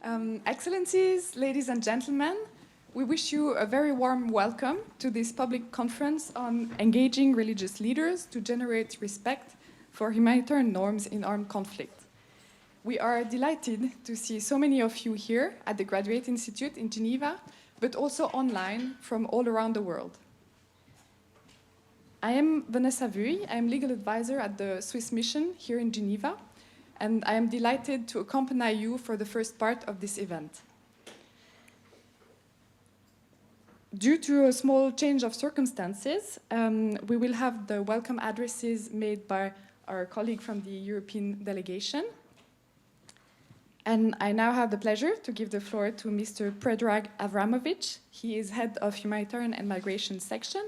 Excellencies, ladies and gentlemen, we wish you a very warm welcome to this public conference on engaging religious leaders to generate respect for humanitarian norms in armed conflict. We are delighted to see so many of you here at the Graduate Institute in Geneva, but also online from all around the world. I am Vanessa Vuille. I am legal advisor at the Swiss mission here in Geneva, and I am delighted to accompany you for the first part of this event. Due to a small change of circumstances, we will have the welcome addresses made by our colleague from the European delegation. And I now have the pleasure to give the floor to Mr. Predrag Avramovic. He is head of Humanitarian and Migration section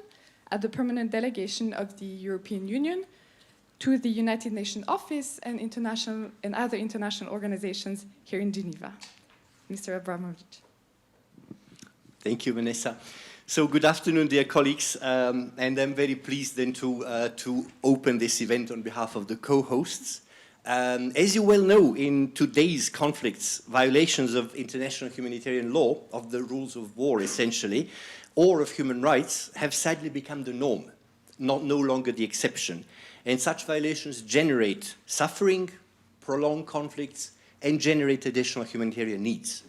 at the Permanent Delegation of the European Union to the United Nations Office and other international organizations here in Geneva. Mr. Avramovic. Thank you, Vanessa. So good afternoon, dear colleagues, and I'm very pleased then to open this event on behalf of the co-hosts. As you well know, in today's conflicts, violations of international humanitarian law, of the rules of war essentially, or of human rights have sadly become the norm, no longer the exception. And such violations generate suffering, prolong conflicts, and generate additional humanitarian needs.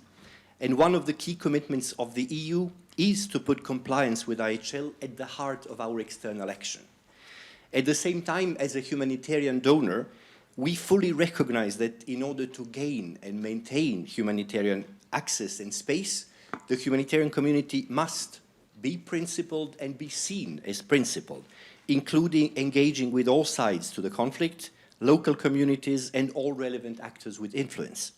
And one of the key commitments of the EU is to put compliance with IHL at the heart of our external action. At the same time, as a humanitarian donor, we fully recognize that in order to gain and maintain humanitarian access and space, the humanitarian community must be principled and be seen as principled, including engaging with all sides to the conflict, local communities, and all relevant actors with influence.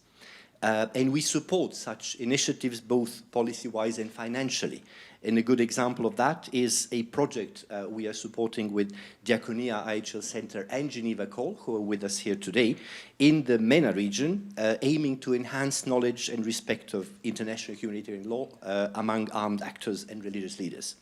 And we support such initiatives both policy-wise and financially. And a good example of that is a project we are supporting with Diaconia IHL Center and Geneva Call, who are with us here today, in the MENA region, aiming to enhance knowledge and respect of international humanitarian law among armed actors and religious leaders.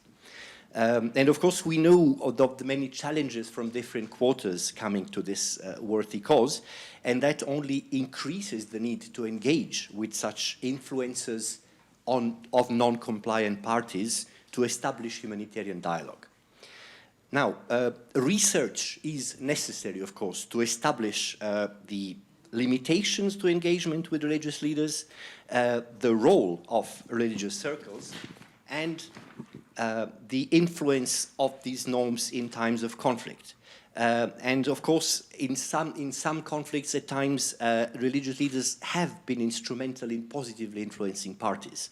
And of course, we know of the many challenges from different quarters coming to this worthy cause, and that only increases the need to engage with such influencers of non-compliant parties to establish humanitarian dialogue. Now, research is necessary, of course, to establish the limitations to engagement with religious leaders, the role of religious circles, and the influence of these norms in times of conflict. And of course, in some conflicts at times, religious leaders have been instrumental in positively influencing parties.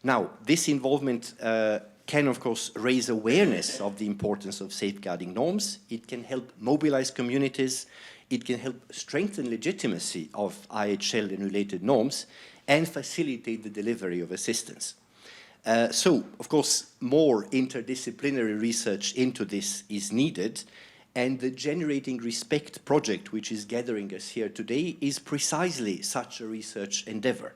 Now, this involvement can, of course, raise awareness of the importance of safeguarding norms. It can help mobilize communities. It can help strengthen legitimacy of IHL and related norms and facilitate the delivery of assistance. So, of course, more interdisciplinary research into this is needed, and the Generating Respect project, which is gathering us here today, is precisely such a research endeavor.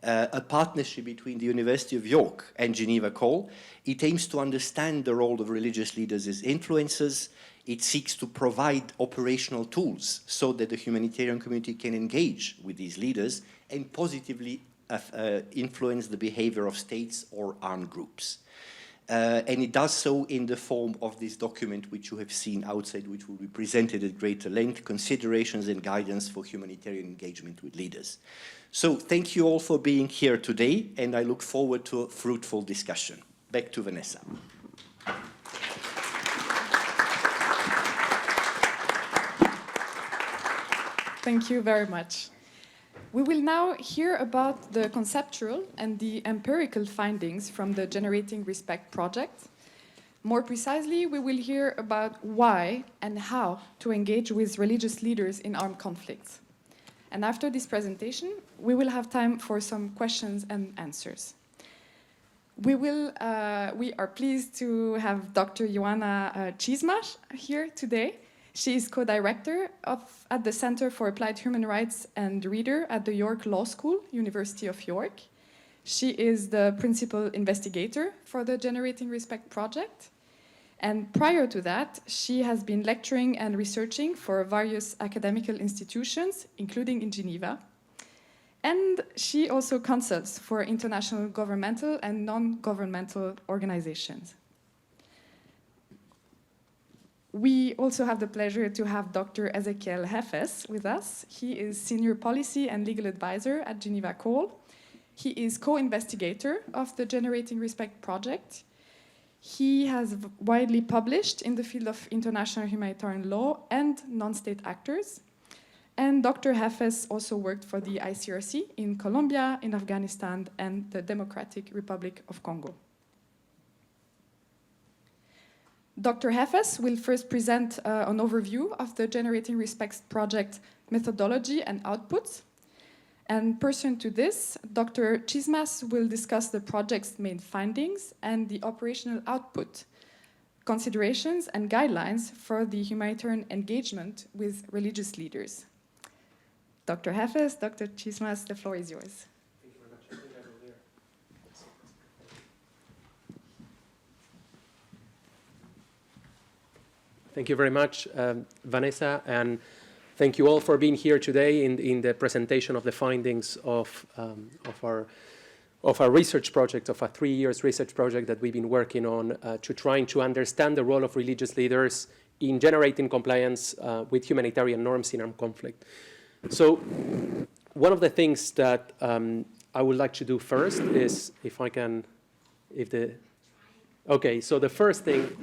A partnership between the University of York and Geneva Call. It aims to understand the role of religious leaders as influencers. It seeks to provide operational tools so that the humanitarian community can engage with these leaders and positively influence the behavior of states or armed groups. And it does so in the form of this document which you have seen outside, which will be presented at greater length, Considerations and Guidance for Humanitarian Engagement with Leaders. So thank you all for being here today, and I look forward to a fruitful discussion. Back to Vanessa. Thank you very much. We will now hear about the conceptual and the empirical findings from the Generating Respect project. More precisely, we will hear about why and how to engage with religious leaders in armed conflicts. And after this presentation, we will have time for some questions and answers. We are pleased to have Dr. Joanna Chismash here today. She is co-director at the Center for Applied Human Rights and Reader at the York Law School, University of York. She is the principal investigator for the Generating Respect project. And prior to that, she has been lecturing and researching for various academical institutions, including in Geneva. And she also consults for international governmental and non-governmental organizations. We also have the pleasure to have Dr. Ezequiel Jefes with us. He is Senior Policy and Legal Advisor at Geneva Call. He is co-investigator of the Generating Respect project. He has widely published in the field of international humanitarian law and non-state actors. And Dr. Jefes also worked for the ICRC in Colombia, in Afghanistan, and the Democratic Republic of Congo. Dr. Jefes will first present an overview of the Generating Respect project methodology and outputs. And pursuant to this, Dr. Chismas will discuss the project's main findings and the operational output, considerations and guidelines for the humanitarian engagement with religious leaders. Dr. Jefes, Dr. Chismas, the floor is yours. Thank you very much. I think I go there. Thank you very much, Vanessa, and thank you all for being here today in the presentation of the findings of our research project, of a 3 years research project that we've been working on to trying to understand the role of religious leaders in generating compliance with humanitarian norms in armed conflict. So one of the things that I would like to do first is, okay, so the first thing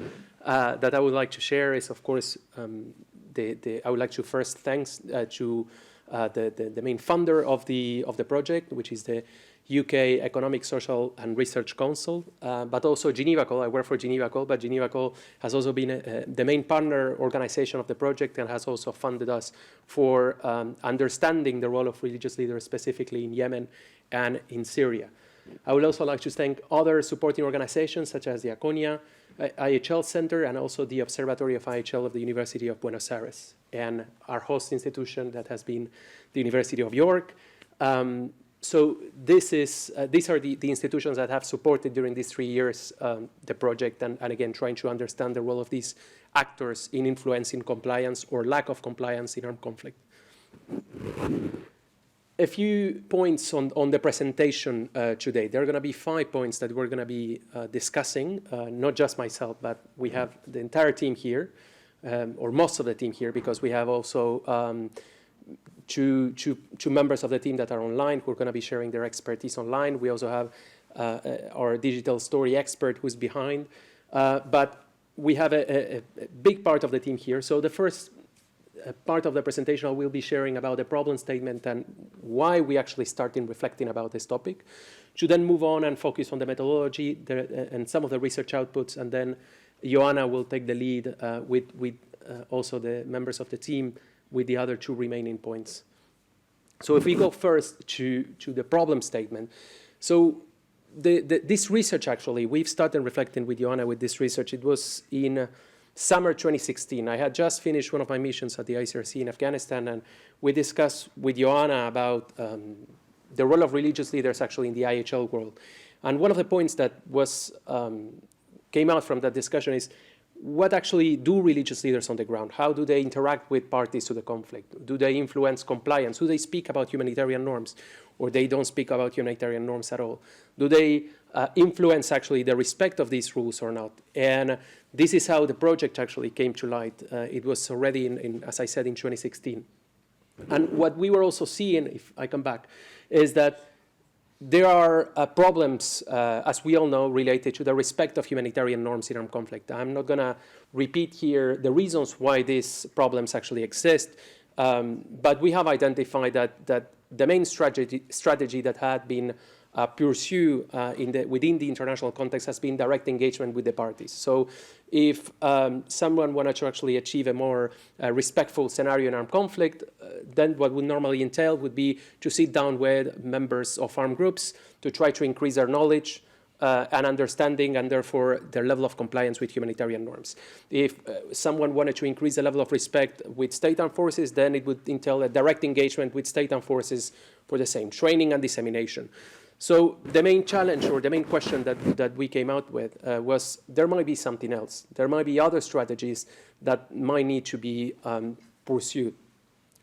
that I would like to share is, of course, I would like to first thanks to the main funder of the project, which is the UK Economic, Social and Research Council, but also Geneva Call. I work for Geneva Call, but Geneva Call has also been the main partner organization of the project and has also funded us for understanding the role of religious leaders, specifically in Yemen and in Syria. I would also like to thank other supporting organizations such as the Aconia IHL Center and also the Observatory of IHL of the University of Buenos Aires and our host institution that has been the University of York. So these are the institutions that have supported during these 3 years the project and again trying to understand the role of these actors in influencing compliance or lack of compliance in armed conflict. A few points on the presentation today. There are going to be 5 points that we're going to be discussing, not just myself, but we have the entire team here, or most of the team here, because we have also two members of the team that are online who are going to be sharing their expertise online. We also have our digital story expert who's behind. But we have a big part of the team here. So the first part of the presentation I will be sharing about the problem statement and why we actually started reflecting about this topic, to then move on and focus on the methodology and some of the research outputs, and then Joanna will take the lead with also the members of the team with the other 2 remaining points. So if we go first to the problem statement. So this research actually, we've started reflecting with Joanna with this research. It was in summer 2016. I had just finished one of my missions at the ICRC in Afghanistan, and we discussed with Joanna about the role of religious leaders actually in the IHL world. And one of the points that came out from that discussion is, what actually do religious leaders on the ground? How do they interact with parties to the conflict? Do they influence compliance? Do they speak about humanitarian norms? Or they don't speak about humanitarian norms at all? Do they influence actually the respect of these rules or not? And this is how the project actually came to light. It was already, as I said, in 2016. And what we were also seeing, if I come back, is that there are problems, as we all know, related to the respect of humanitarian norms in armed conflict. I'm not going to repeat here the reasons why these problems actually exist, but we have identified that the main strategy that had been pursued within the international context has been direct engagement with the parties. So if someone wanted to actually achieve a more respectful scenario in armed conflict, then what would normally entail would be to sit down with members of armed groups to try to increase their knowledge and understanding, and therefore their level of compliance with humanitarian norms. If someone wanted to increase the level of respect with state-armed forces, then it would entail a direct engagement with state-armed forces for the same training and dissemination. So the main challenge or the main question that we came out with was there might be something else. There might be other strategies that might need to be pursued.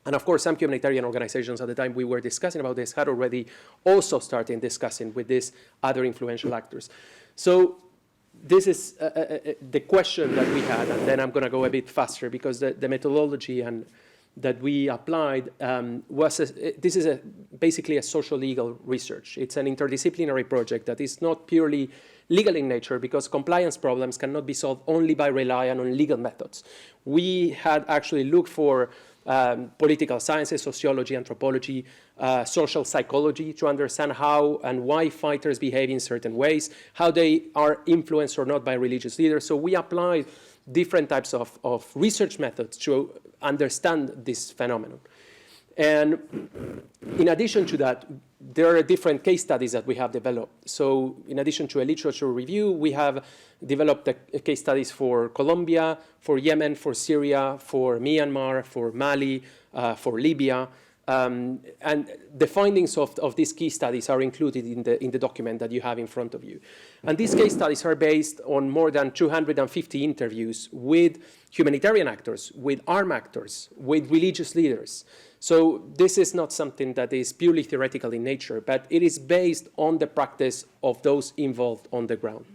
And of course, some humanitarian organizations at the time we were discussing about this had already also started discussing with these other influential actors. So this is the question that we had, and then I'm going to go a bit faster because the methodology that we applied this is basically a social legal research. It's an interdisciplinary project that is not purely legal in nature because compliance problems cannot be solved only by relying on legal methods. We had actually looked for political sciences, sociology, anthropology, social psychology to understand how and why fighters behave in certain ways, how they are influenced or not by religious leaders. So we applied different types of research methods to understand this phenomenon. And in addition to that, there are different case studies that we have developed. So in addition to a literature review, we have developed case studies for Colombia, for Yemen, for Syria, for Myanmar, for Mali, for Libya. And the findings of these case studies are included in the document that you have in front of you. And these case studies are based on more than 250 interviews with humanitarian actors, with armed actors, with religious leaders. So this is not something that is purely theoretical in nature, but it is based on the practice of those involved on the ground.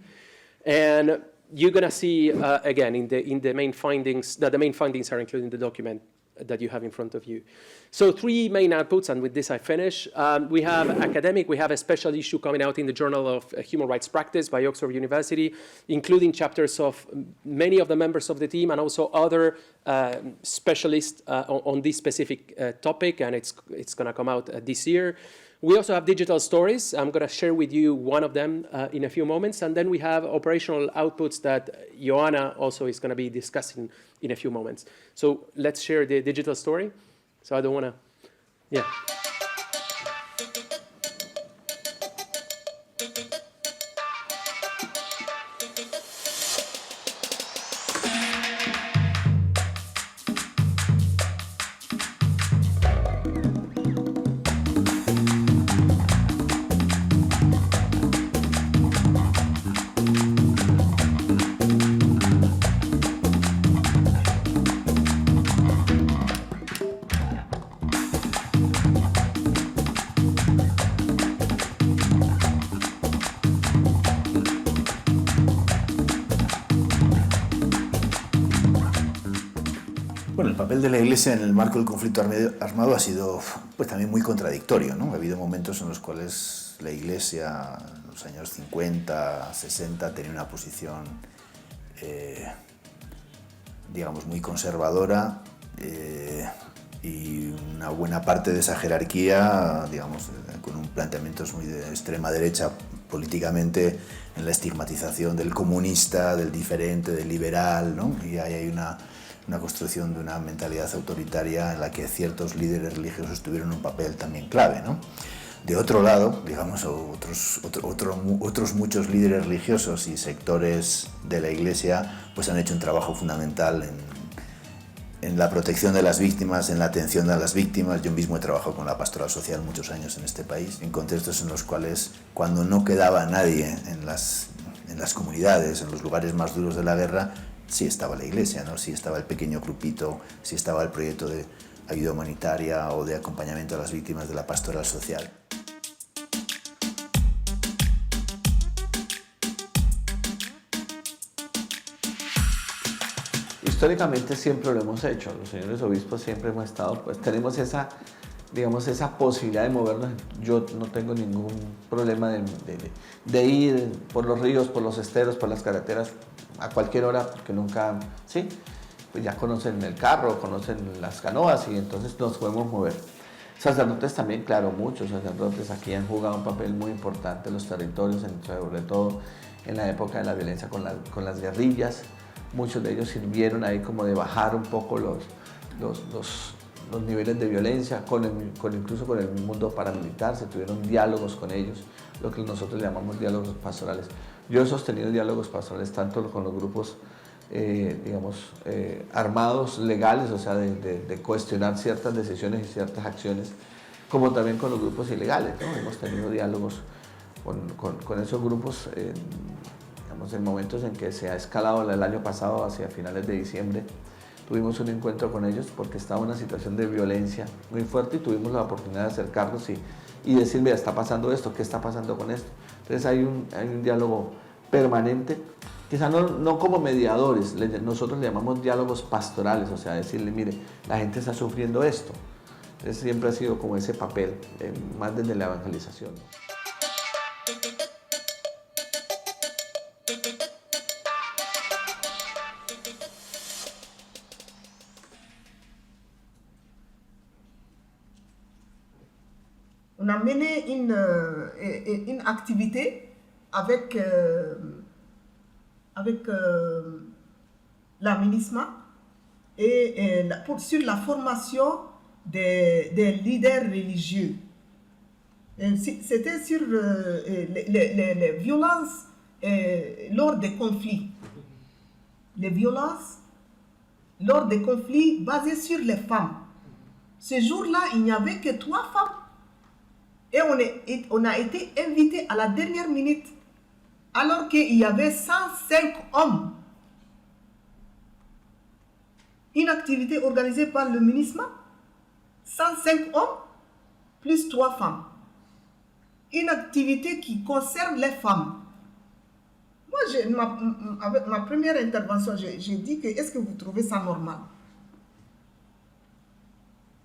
And you're going to see, again, in the main findings, that the main findings are included in the document that you have in front of you. So 3 main outputs, and with this I finish. We have academic, we have a special issue coming out in the Journal of Human Rights Practice by Oxford University, including chapters of many of the members of the team and also other specialists on this specific topic, and it's going to come out this year. We also have digital stories. I'm going to share with you one of them in a few moments. And then we have operational outputs that Joanna also is going to be discussing in a few moments. So let's share the digital story. So I don't want to, yeah. Bueno, el papel de la Iglesia en el marco del conflicto armado ha sido pues, también muy contradictorio, ¿no? Ha habido momentos en los cuales la Iglesia, en los años 50, 60, tenía una posición, digamos, muy conservadora y una buena parte de esa jerarquía, digamos, con un planteamientos muy de extrema derecha políticamente en la estigmatización del comunista, del diferente, del liberal, ¿no? Y ahí hay una construcción de una mentalidad autoritaria en la que ciertos líderes religiosos tuvieron un papel también clave, ¿no? De otro lado, digamos, otros muchos líderes religiosos y sectores de la Iglesia pues han hecho un trabajo fundamental en la protección de las víctimas, en la atención a las víctimas. Yo mismo he trabajado con la pastoral social muchos años en este país, en contextos en los cuales, cuando no quedaba nadie en las comunidades, en los lugares más duros de la guerra, sí estaba la Iglesia, ¿no? Sí estaba el pequeño grupito, sí estaba el proyecto de ayuda humanitaria o de acompañamiento a las víctimas de la pastoral social. Históricamente siempre lo hemos hecho, los señores obispos siempre hemos estado, pues tenemos esa, digamos, esa posibilidad de movernos. Yo no tengo ningún problema de ir por los ríos, por los esteros, por las carreteras a cualquier hora, porque nunca, sí, pues ya conocen el carro, conocen las canoas y entonces nos podemos mover. Sacerdotes también, claro, muchos sacerdotes aquí han jugado un papel muy importante en los territorios, sobre todo en la época de la violencia con las guerrillas. Muchos de ellos sirvieron ahí como de bajar un poco los niveles de violencia, incluso con el mundo paramilitar, se tuvieron diálogos con ellos, lo que nosotros llamamos diálogos pastorales. Yo he sostenido diálogos pastorales tanto con los grupos, armados, legales, o sea, de cuestionar ciertas decisiones y ciertas acciones, como también con los grupos ilegales, ¿no? Hemos tenido diálogos con esos grupos, en momentos en que se ha escalado el año pasado, hacia finales de diciembre, tuvimos un encuentro con ellos porque estaba en una situación de violencia muy fuerte y tuvimos la oportunidad de acercarnos y decir, mira, está pasando esto, ¿qué está pasando con esto? Entonces hay un diálogo permanente, quizá no como mediadores, nosotros le llamamos diálogos pastorales, o sea, decirle, mire, la gente está sufriendo esto. Entonces siempre ha sido como ese papel, más desde la evangelización. On a mené une activité avec la MINISMA sur la formation des leaders religieux. C'était sur les violences lors des conflits. Les violences lors des conflits basées sur les femmes. Ce jour-là, il n'y avait que 3 femmes. Et on a été invités à la dernière minute, alors qu'il y avait 105 hommes. Une activité organisée par le MINISMA, 105 hommes plus 3 femmes. Une activité qui concerne les femmes. Moi, avec ma première intervention, j'ai dit que est-ce que vous trouvez ça normal?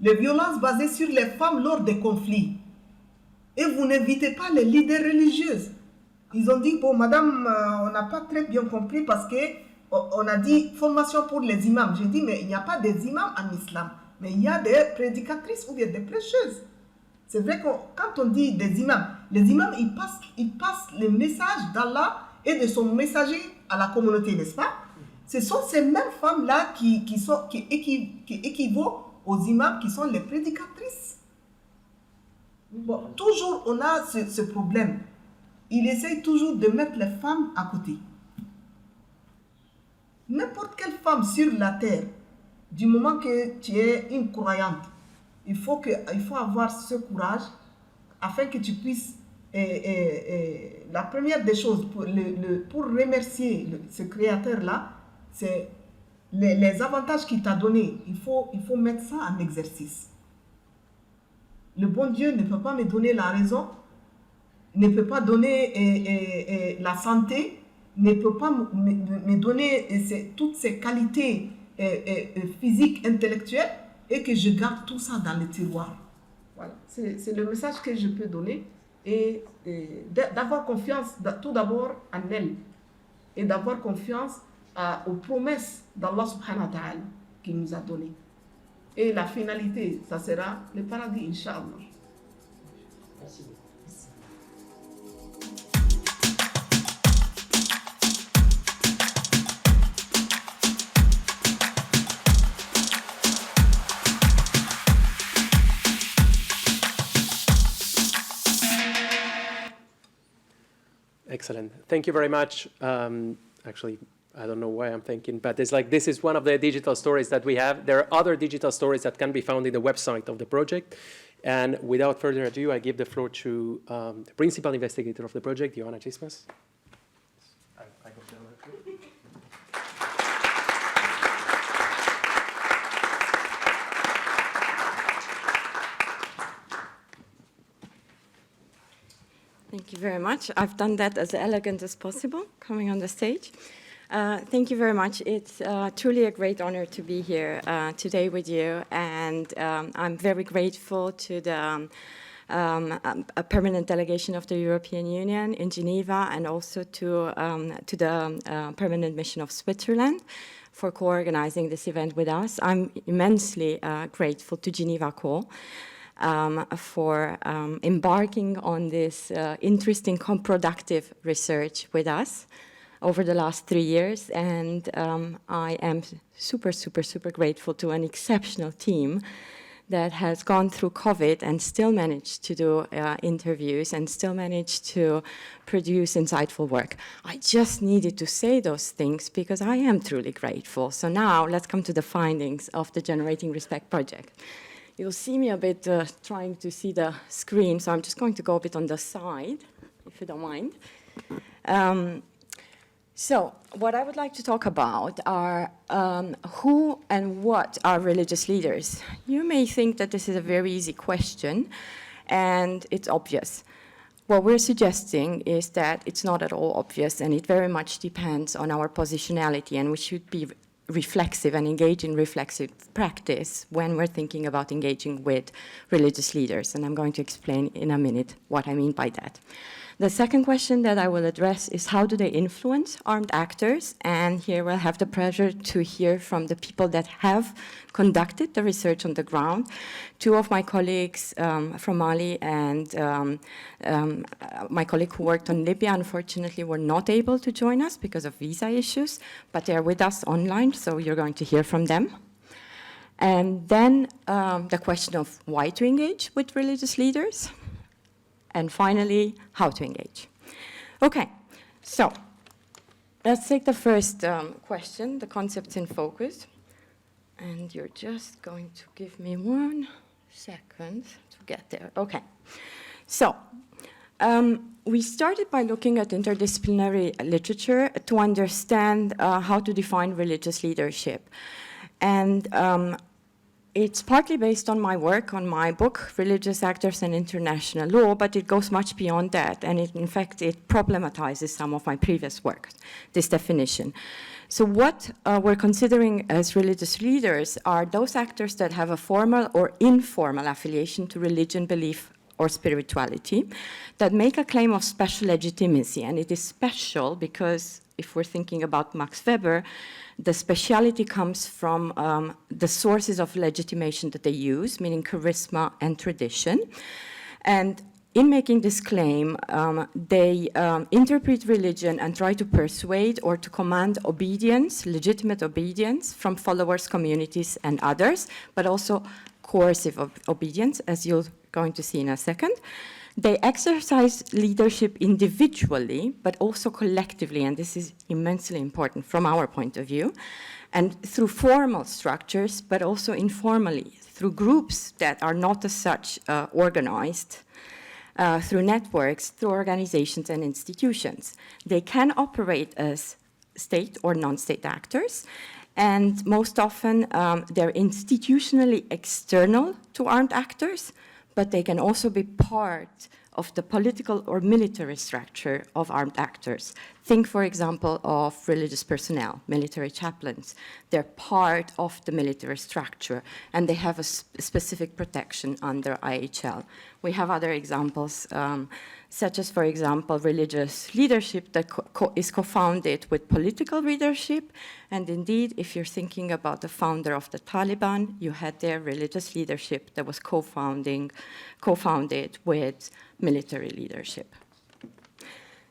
Les violences basées sur les femmes lors des conflits. Et vous n'invitez pas les leaders religieuses. Ils ont dit, bon, madame, on n'a pas très bien compris parce qu'on a dit formation pour les imams. J'ai dit, mais il n'y a pas des imams en islam, mais il y a des prédicatrices ou bien des prêcheuses. C'est vrai que quand on dit des imams, les imams, ils passent le message d'Allah et de son messager à la communauté, n'est-ce pas? Ce sont ces mêmes femmes-là qui équivaut aux imams qui sont les prédicatrices. Bon, toujours on a ce problème. Il essaye toujours de mettre les femmes à côté. N'importe quelle femme sur la terre, du moment que tu es une croyante, il faut avoir ce courage afin que tu puisses... la première des choses, pour remercier ce créateur-là, c'est les avantages qu'il t'a donnés. Il faut mettre ça en exercice. Le bon Dieu ne peut pas me donner la raison, ne peut pas donner la santé, ne peut pas me donner toutes ces qualités physiques, intellectuelles, et que je garde tout ça dans le tiroir. Voilà, c'est le message que je peux donner, et d'avoir confiance tout d'abord en elle, et d'avoir confiance aux promesses d'Allah subhanahu wa ta'ala qu'il nous a données. Et la finalité, ça sera le paradis, Inch'Allah. Merci beaucoup. Excellent. Thank you very much. Actually, I don't know why I'm thinking, but it's like this is one of the digital stories that we have. There are other digital stories that can be found in the website of the project. And without further ado, I give the floor to the principal investigator of the project, Joanna Chismas. Thank you very much. I've done that as elegant as possible, coming on the stage. Thank you very much. It's truly a great honor to be here today with you, and I'm very grateful to the Permanent Delegation of the European Union in Geneva, and also to the Permanent Mission of Switzerland for co-organizing this event with us. I'm immensely grateful to Geneva Co. For embarking on this interesting, productive research with us over the last 3 years. And I am super, super, super grateful to an exceptional team that has gone through COVID and still managed to do interviews and still managed to produce insightful work. I just needed to say those things because I am truly grateful. So now let's come to the findings of the Generating Respect project. You'll see me a bit trying to see the screen, so I'm just going to go a bit on the side, if you don't mind. So, what I would like to talk about are who and what are religious leaders. You may think that this is a very easy question, and it's obvious. What we're suggesting is that it's not at all obvious, and it very much depends on our positionality, and we should be reflexive and engage in reflexive practice when we're thinking about engaging with religious leaders. And I'm going to explain in a minute what I mean by that. The second question that I will address is how do they influence armed actors? And here we'll have the pleasure to hear from the people that have conducted the research on the ground. Two of my colleagues from Mali and my colleague who worked on Libya, unfortunately, were not able to join us because of visa issues, but they are with us online, so you're going to hear from them. And then the question of why to engage with religious leaders. And finally, how to engage. Okay, so let's take the first question, the concepts in focus. And you're just going to give me 1 second to get there. Okay, so we started by looking at interdisciplinary literature to understand how to define religious leadership. And it's partly based on my work, on my book, Religious Actors and International Law, but it goes much beyond that, and in fact, it problematizes some of my previous work, this definition. So what we're considering as religious leaders are those actors that have a formal or informal affiliation to religion, belief, or spirituality, that make a claim of special legitimacy, and it is special because if we're thinking about Max Weber, the speciality comes from the sources of legitimation that they use, meaning charisma and tradition. And in making this claim, they interpret religion and try to persuade or to command obedience, legitimate obedience from followers, communities, and others, but also coercive obedience, as you're going to see in a second. They exercise leadership individually, but also collectively, and this is immensely important from our point of view, and through formal structures, but also informally, through groups that are not as such organized, through networks, through organizations and institutions. They can operate as state or non-state actors, and most often they're institutionally external to armed actors, but they can also be part of the political or military structure of armed actors. Think, for example, of religious personnel, military chaplains. They're part of the military structure, and they have a specific protection under IHL. We have other examples, such as, for example, religious leadership that is co-founded with political leadership. And indeed, if you're thinking about the founder of the Taliban, you had their religious leadership that was co-founded with military leadership.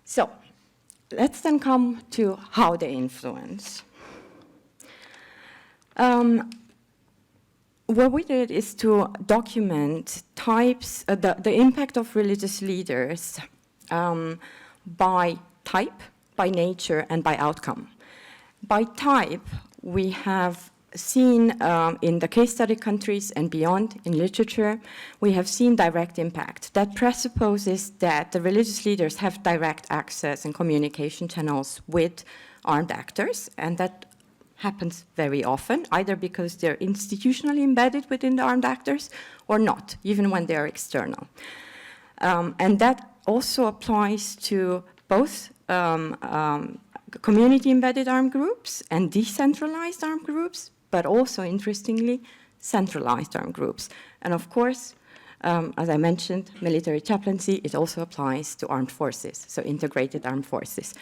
So let's then come to how they influence. What we did is to document types, the impact of religious leaders by type, by nature, and by outcome. By type, we have seen in the case study countries and beyond in literature, we have seen direct impact. That presupposes that the religious leaders have direct access and communication channels with armed actors, and that happens very often, either because they're institutionally embedded within the armed actors or not, even when they're external. And that also applies to both community-embedded armed groups and decentralized armed groups, but also, interestingly, centralized armed groups. And of course, as I mentioned, military chaplaincy, it also applies to armed forces, so integrated armed forces.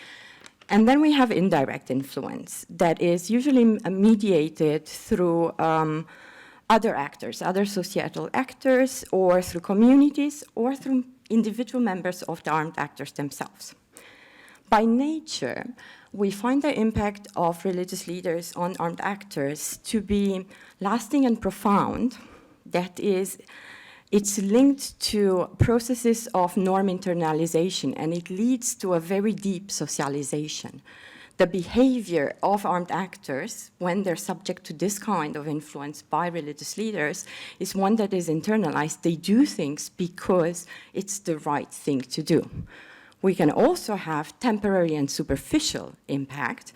And then we have indirect influence that is usually mediated through other actors, other societal actors, or through communities, or through individual members of the armed actors themselves. By nature, we find the impact of religious leaders on armed actors to be lasting and profound. That is, it's linked to processes of norm internalization, and it leads to a very deep socialization. The behavior of armed actors, when they're subject to this kind of influence by religious leaders, is one that is internalized. They do things because it's the right thing to do. We can also have temporary and superficial impact,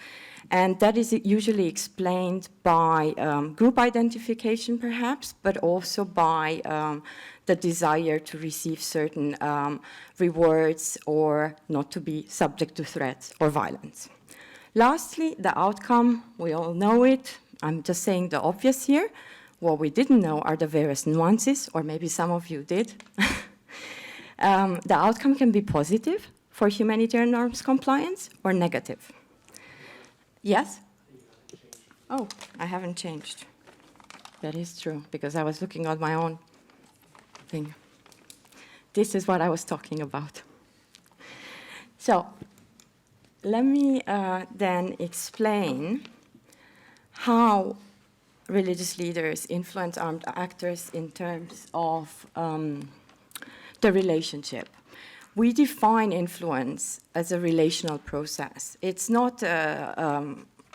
and that is usually explained by group identification, perhaps, but also by the desire to receive certain rewards or not to be subject to threats or violence. Lastly, the outcome, we all know it. I'm just saying the obvious here. What we didn't know are the various nuances, or maybe some of you did. The outcome can be positive for humanitarian norms compliance or negative. Yes? Oh, I haven't changed. That is true, because I was looking at my own thing. This is what I was talking about. So, let me then explain how religious leaders influence armed actors in terms of the relationship. We define influence as a relational process. It's not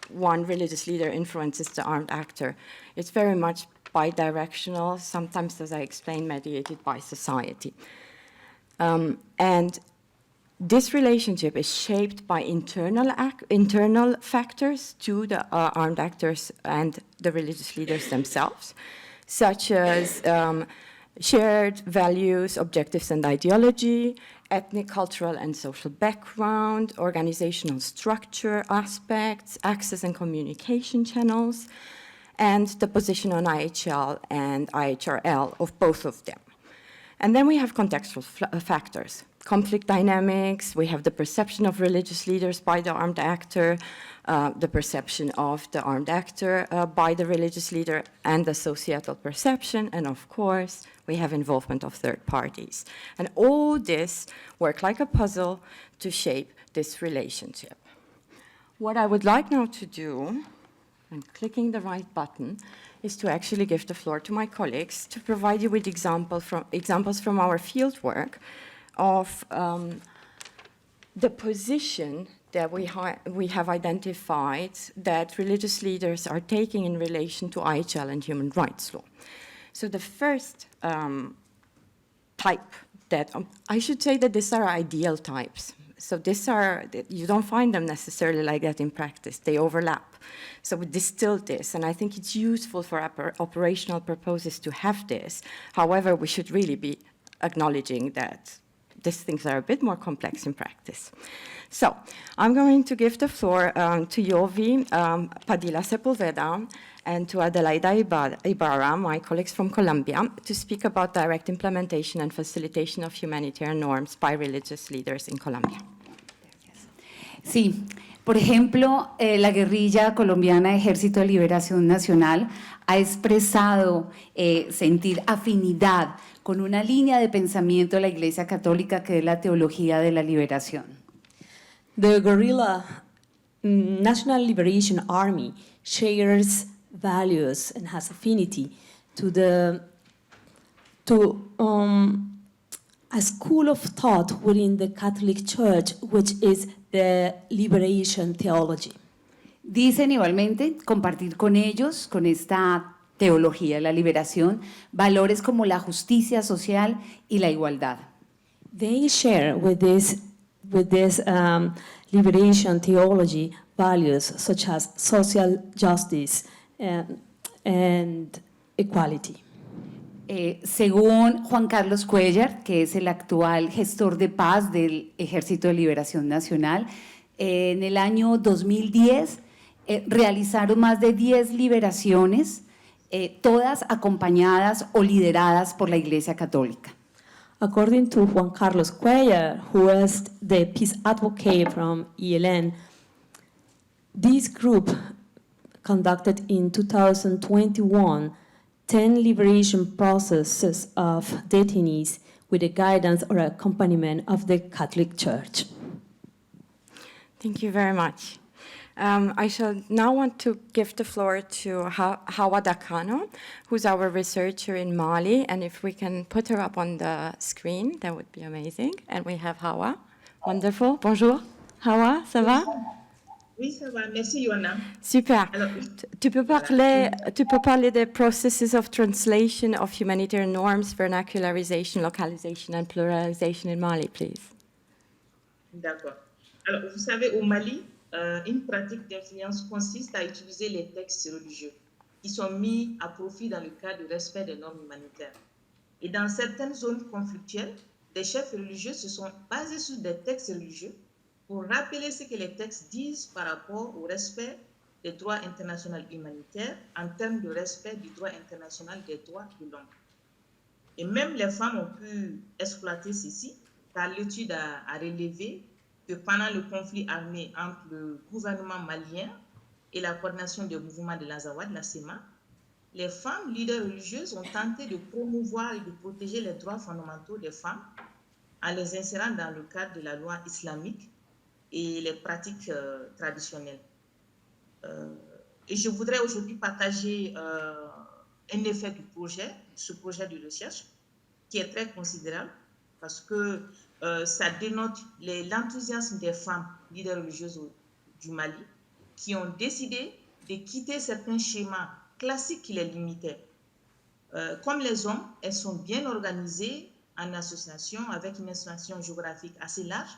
one religious leader influences the armed actor. It's very much bidirectional, sometimes, as I explained, mediated by society. And this relationship is shaped by internal factors to the armed actors and the religious leaders themselves, such as shared values, objectives, and ideology, ethnic, cultural, and social background, organizational structure aspects, access and communication channels, and the position on IHL and IHRL of both of them. And then we have contextual factors, conflict dynamics, we have the perception of religious leaders by the armed actor, the perception of the armed actor by the religious leader, and the societal perception, and of course, we have involvement of third parties. And all this work like a puzzle to shape this relationship. What I would like now to do, and clicking the right button, is to actually give the floor to my colleagues to provide you with examples from our fieldwork of the position that we have identified that religious leaders are taking in relation to IHL and human rights law. So the first type that, I should say that these are ideal types. So these are, you don't find them necessarily like that in practice, they overlap. So we distilled this, and I think it's useful for operational purposes to have this. However, we should really be acknowledging that these things are a bit more complex in practice. So I'm going to give the floor to Yovi Padilla Sepulveda and to Adelaida Ibarra, my colleagues from Colombia, to speak about direct implementation and facilitation of humanitarian norms by religious leaders in Colombia. Sí, por ejemplo, la guerrilla colombiana Ejército de Liberación Nacional ha expresado sentir afinidad con una línea de pensamiento de la Iglesia Católica que es la teología de la liberación. The guerrilla National Liberation Army shares values and has affinity to a school of thought within the Catholic Church, which is the liberation theology. Dicen igualmente compartir con ellos, con esta teología de la liberación, valores como la justicia social y la igualdad. They share with this liberation theology values such as social justice and equality. Según Juan Carlos Cuellar, que es el actual gestor de paz del Ejército de Liberación Nacional, en el año 2010 realizaron más de 10 liberaciones, todas acompañadas o lideradas por la Iglesia Católica. According to Juan Carlos Cuellar, who is the peace advocate from ELN, this group conducted in 2021 10 liberation processes of detainees with the guidance or accompaniment of the Catholic Church. Thank you very much. I shall now want to give the floor to Hawa Dakano, who's our researcher in Mali, and if we can put her up on the screen, that would be amazing. And we have Hawa. Wonderful. Bonjour. Hawa, ça va? Oui, ça va. Merci, Johanna. Super. Alors, Tu peux parler des processes of translation of humanitarian norms, vernacularization, localization, and pluralization in Mali, please? D'accord. Alors, vous savez, au Mali, une pratique d'influence consiste à utiliser les textes religieux qui sont mis à profit dans le cadre du respect des normes humanitaires. Et dans certaines zones conflictuelles, des chefs religieux se sont basés sur des textes religieux pour rappeler ce que les textes disent par rapport au respect des droits internationaux humanitaires en termes de respect du droit international des droits de l'homme. Et même les femmes ont pu exploiter ceci, car l'étude a relevé que pendant le conflit armé entre le gouvernement malien et la coordination des mouvements de l'Azawad, la SEMA, les femmes leaders religieuses ont tenté de promouvoir et de protéger les droits fondamentaux des femmes en les insérant dans le cadre de la loi islamique et les pratiques traditionnelles. Et je voudrais aujourd'hui partager un effet du projet, ce projet de recherche, qui est très considérable parce que ça dénote l'enthousiasme des femmes leaders religieuses du Mali qui ont décidé de quitter certains schémas classiques qui les limitaient. Comme les hommes, elles sont bien organisées en association avec une extension géographique assez large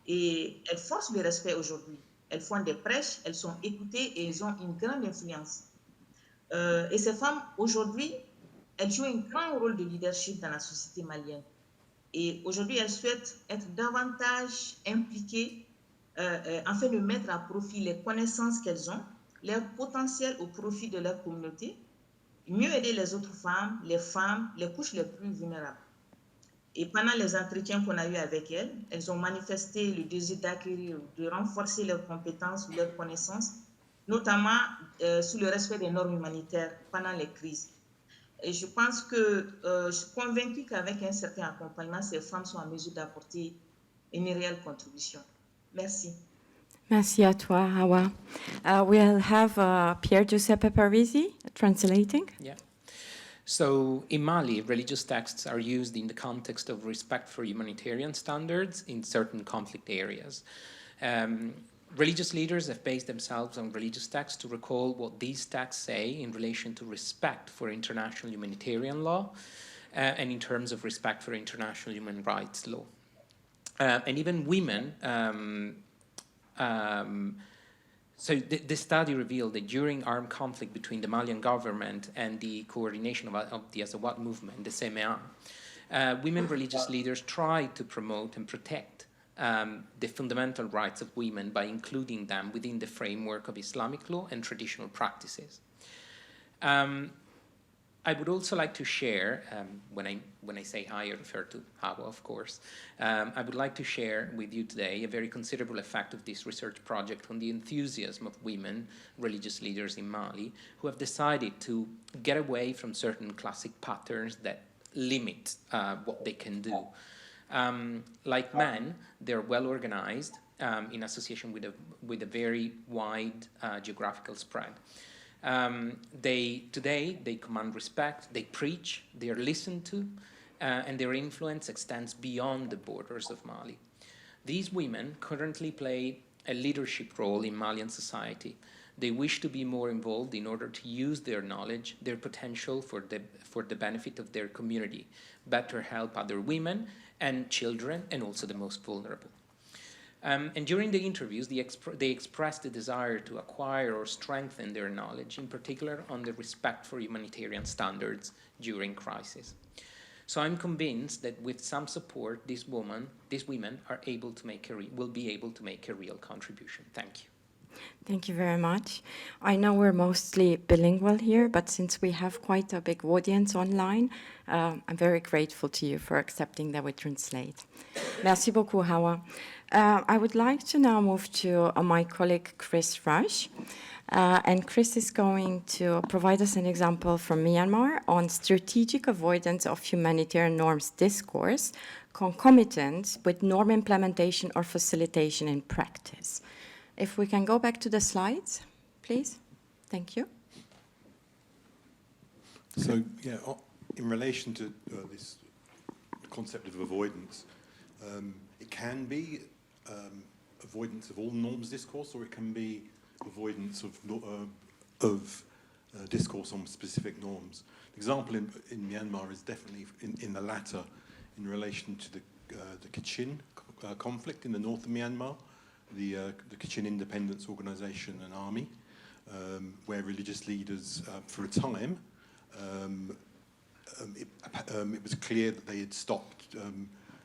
et elles forcent le respect aujourd'hui. Elles font des prêches, elles sont écoutées et elles ont une grande influence. Et ces femmes, aujourd'hui, elles jouent un grand rôle de leadership dans la société malienne. Et aujourd'hui, elles souhaitent être davantage impliquées afin de mettre à profit les connaissances qu'elles ont, leur potentiel au profit de leur communauté, mieux aider les autres femmes, les couches les plus vulnérables. Et pendant les entretiens qu'on a eus avec elles, elles ont manifesté le désir d'acquérir, de renforcer leurs compétences ou leurs connaissances, notamment sur le respect des normes humanitaires pendant les crises. Et je pense que je suis convaincue qu'avec un certain accompagnement, ces femmes sont en mesure d'apporter une réelle contribution. Merci. Merci à toi, Hawa. We'll have Pier Giuseppe Parisi translating. Yeah. So in Mali, religious texts are used in the context of respect for humanitarian standards in certain conflict areas. Religious leaders have based themselves on religious texts to recall what these texts say in relation to respect for international humanitarian law and in terms of respect for international human rights law. And even women, so the study revealed that during armed conflict between the Malian government and the coordination of the Azawad movement, the CMA, women religious leaders tried to promote and protect the fundamental rights of women by including them within the framework of Islamic law and traditional practices. I would also like to share, when I say hi, I refer to Hawa, of course. I would like to share with you today a very considerable effect of this research project on the enthusiasm of women religious leaders in Mali who have decided to get away from certain classic patterns that limit what they can do. Like men, they're well organized in association with a very wide geographical spread. Today they command respect, they preach, they are listened to, and their influence extends beyond the borders of Mali. These women currently play a leadership role in Malian society. They wish to be more involved in order to use their knowledge, their potential for the benefit of their community, better help other women and children, and also the most vulnerable. And during the interviews, they expressed a desire to acquire or strengthen their knowledge, in particular on the respect for humanitarian standards during crisis. So I'm convinced that with some support, these women are able to will be able to make a real contribution. Thank you. Thank you very much. I know we're mostly bilingual here, but since we have quite a big audience online, I'm very grateful to you for accepting that we translate. Merci beaucoup, Hawa. I would like to now move to my colleague, Chris Rush. And Chris is going to provide us an example from Myanmar on strategic avoidance of humanitarian norms discourse, concomitant with norm implementation or facilitation in practice. If we can go back to the slides, please. Thank you. So, yeah, in relation to this concept of avoidance, it can be avoidance of all norms discourse, or it can be avoidance of discourse on specific norms. The example in Myanmar is definitely in the latter, in relation to the Kachin conflict in the north of Myanmar, the Kachin Independence Organization and Army, where religious leaders, for a time, it was clear that they had stopped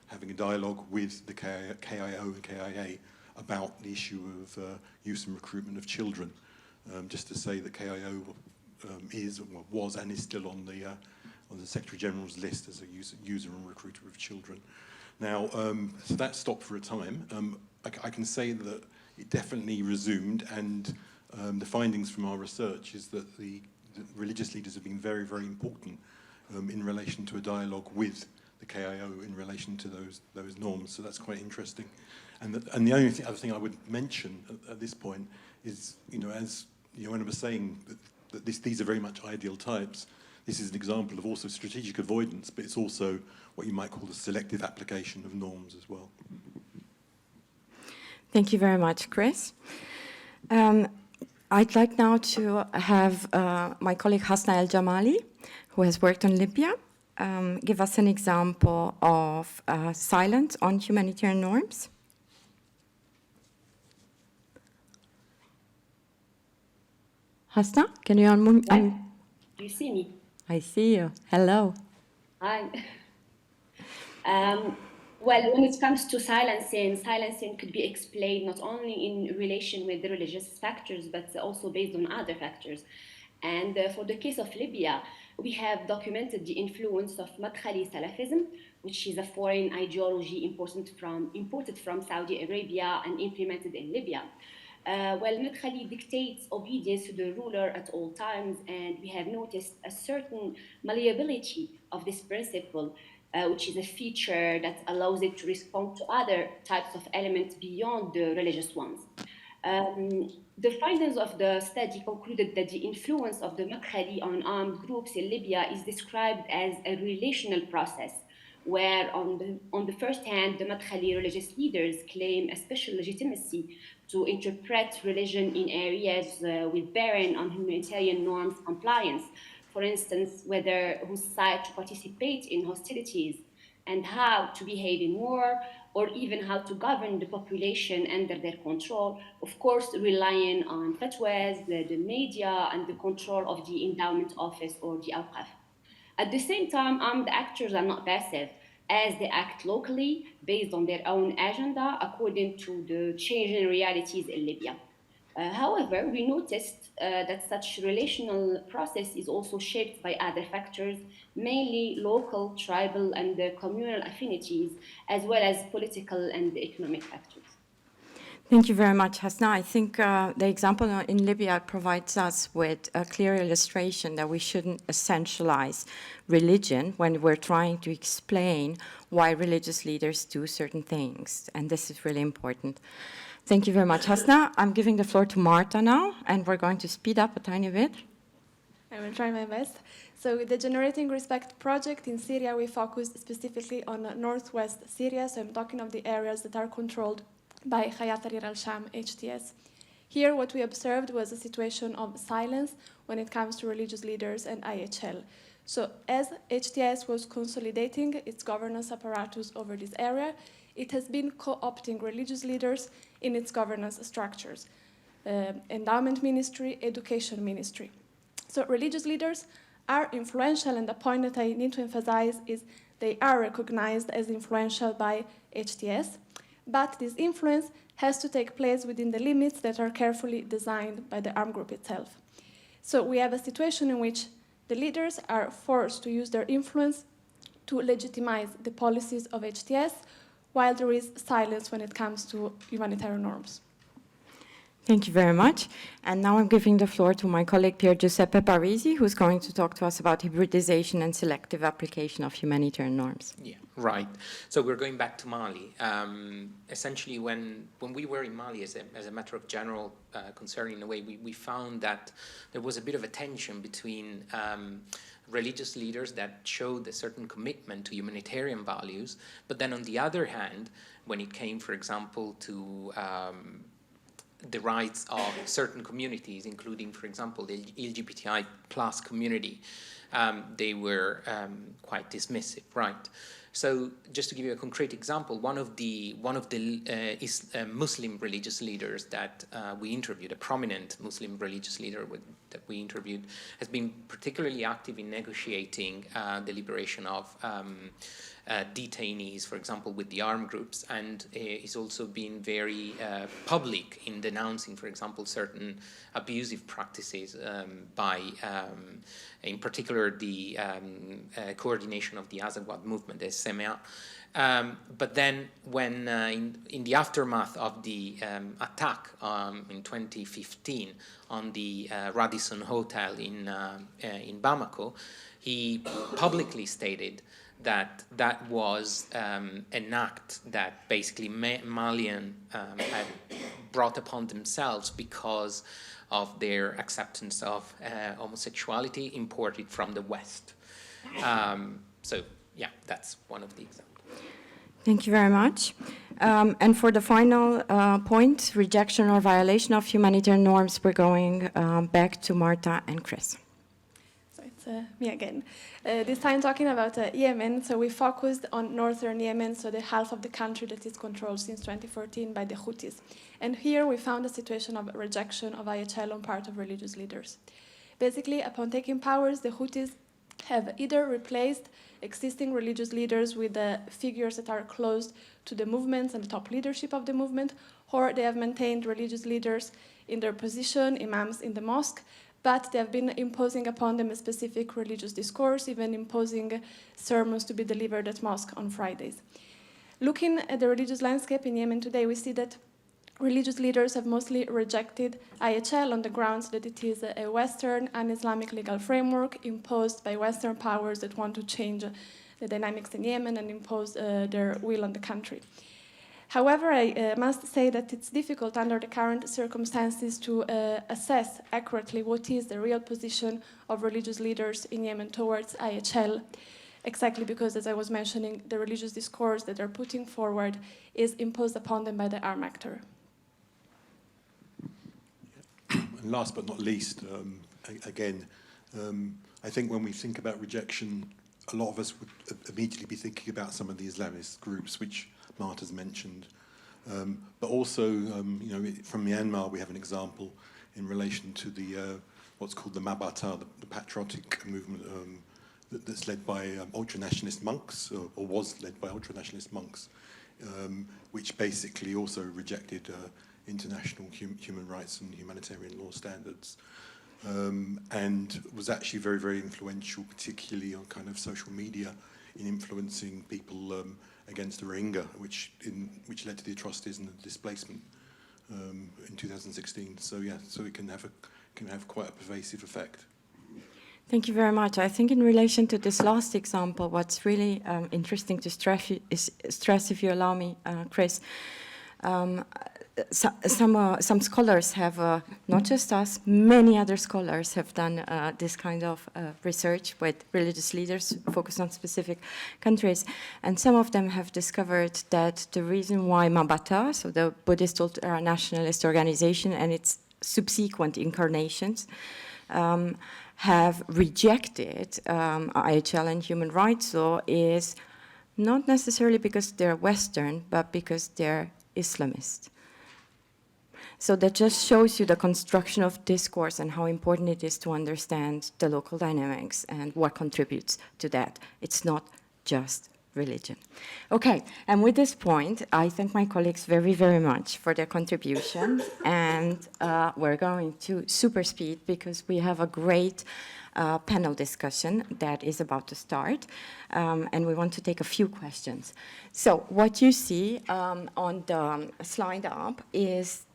having a dialogue with the KIO and KIA about the issue of use and recruitment of children. Just to say that KIO was and is still on the Secretary General's list as a user and recruiter of children. Now, so that stopped for a time. I can say that it definitely resumed, and the findings from our research is that the religious leaders have been very, very important in relation to a dialogue with the KIO in relation to those norms. So that's quite interesting. And the only other thing I would mention at this point is, as Joanna was saying, that these are very much ideal types. This is an example of also strategic avoidance, but it's also what you might call the selective application of norms as well. Thank you very much, Chris. I'd like now to have my colleague Hasna El Jamali, who has worked on Libya, give us an example of silence on humanitarian norms. Hasna, can you unmute? Do you see me? I see you. Hello. Hi. Well, when it comes to silencing could be explained not only in relation with the religious factors, but also based on other factors. And for the case of Libya, we have documented the influence of Madkhali Salafism, which is a foreign ideology imported from Saudi Arabia and implemented in Libya. Madkhali dictates obedience to the ruler at all times, and we have noticed a certain malleability of this principle, which is a feature that allows it to respond to other types of elements beyond the religious ones. The findings of the study concluded that the influence of the Madkhali on armed groups in Libya is described as a relational process, where on the first hand, the Madkhali religious leaders claim a special legitimacy to interpret religion in areas with bearing on humanitarian norms compliance. For instance, whether whose side to participate in hostilities and how to behave in war, or even how to govern the population under their control, of course, relying on fatwas, the media, and the control of the endowment office or the awqaf. At the same time, armed actors are not passive, as they act locally based on their own agenda according to the changing realities in Libya. However, we noticed that such relational process is also shaped by other factors, mainly local, tribal, and communal affinities, as well as political and economic factors. Thank you very much, Hasna. I think the example in Libya provides us with a clear illustration that we shouldn't essentialize religion when we're trying to explain why religious leaders do certain things. And this is really important. Thank you very much, Hasna. I'm giving the floor to Marta now, and we're going to speed up a tiny bit. I will try my best. So with the Generating Respect project in Syria, we focused specifically on northwest Syria. So I'm talking of the areas that are controlled by Hayat Tahrir al-Sham, HTS. Here, what we observed was a situation of silence when it comes to religious leaders and IHL. So as HTS was consolidating its governance apparatus over this area, it has been co-opting religious leaders in its governance structures, endowment ministry, education ministry. So religious leaders are influential, and the point that I need to emphasize is they are recognized as influential by HTS, but this influence has to take place within the limits that are carefully designed by the armed group itself. So we have a situation in which the leaders are forced to use their influence to legitimize the policies of HTS, while there is silence when it comes to humanitarian norms. Thank you very much. And now I'm giving the floor to my colleague Pier Giuseppe Parisi, who's going to talk to us about hybridization and selective application of humanitarian norms. Yeah, right. So we're going back to Mali. Essentially, when we were in Mali, as a matter of general concern, in a way, we found that there was a bit of a tension between religious leaders that showed a certain commitment to humanitarian values, but then on the other hand, when it came, for example, to the rights of certain communities, including, for example, the LGBTI plus community. They were quite dismissive, right? So, just to give you a concrete example, one of the Muslim religious leaders that we interviewed, a prominent Muslim religious leader that we interviewed, has been particularly active in negotiating the liberation of detainees, for example, with the armed groups, and he's also been very public in denouncing, for example, certain abusive practices by, in particular, the coordination of the Azawad movement, the SMA. But then when in the aftermath of the attack in 2015 on the Radisson Hotel in Bamako, he publicly stated that that was an act that basically Malian had brought upon themselves because of their acceptance of homosexuality imported from the West. So, yeah, that's one of the examples. Thank you very much. And for the final point, rejection or violation of humanitarian norms, we're going back to Marta and Chris. So it's me again. This time talking about Yemen, so we focused on northern Yemen, so the half of the country that is controlled since 2014 by the Houthis. And here we found a situation of rejection of IHL on part of religious leaders. Basically, upon taking powers, the Houthis have either replaced existing religious leaders with figures that are close to the movements and the top leadership of the movement, or they have maintained religious leaders in their position, imams in the mosque, but they have been imposing upon them a specific religious discourse, even imposing sermons to be delivered at mosque on Fridays. Looking at the religious landscape in Yemen today, we see that religious leaders have mostly rejected IHL on the grounds that it is a Western and Islamic legal framework imposed by Western powers that want to change the dynamics in Yemen and impose their will on the country. However, I must say that it's difficult under the current circumstances to assess accurately what is the real position of religious leaders in Yemen towards IHL, exactly because, as I was mentioning, the religious discourse that they're putting forward is imposed upon them by the armed actor. And last but not least, again, I think when we think about rejection, a lot of us would immediately be thinking about some of the Islamist groups, which Marta's mentioned. But also, you know, from Myanmar, we have an example in relation to the what's called the Mabata, the patriotic movement that's led by ultra-nationalist monks, or was led by ultra-nationalist monks, which basically also rejected international human rights and humanitarian law standards, and was actually very, very influential, particularly on kind of social media, in influencing people against the Rohingya, which led to the atrocities and the displacement in 2016. So yeah, so it can have quite a pervasive effect. Thank you very much. I think in relation to this last example, what's really interesting to stress, if you allow me, Chris, some scholars have, not just us, many other scholars have done this kind of research with religious leaders focused on specific countries. And some of them have discovered that the reason why Mabata, so the Buddhist nationalist organization and its subsequent incarnations, have rejected IHL and human rights law is not necessarily because they're Western, but because they're Islamist. So that just shows you the construction of discourse and how important it is to understand the local dynamics and what contributes to that. It's not just religion. Okay, and with this point, I thank my colleagues very, very much for their contributions, and we're going to super speed because we have a great panel discussion that is about to start, and we want to take a few questions. So what you see on the slide up is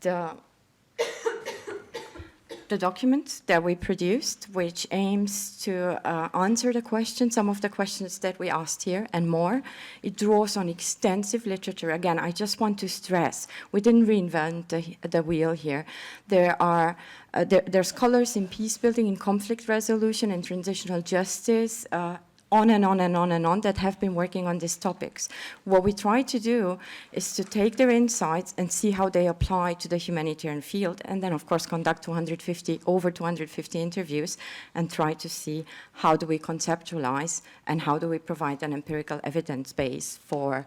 the document that we produced, which aims to answer the questions, some of the questions that we asked here and more. It draws on extensive literature. Again, I just want to stress, we didn't reinvent the wheel here. There are scholars in peace building, in conflict resolution, and transitional justice, on and on and on and on that have been working on these topics. What we try to do is to take their insights and see how they apply to the humanitarian field, and then of course conduct over 250 interviews and try to see how do we conceptualize and how do we provide an empirical evidence base for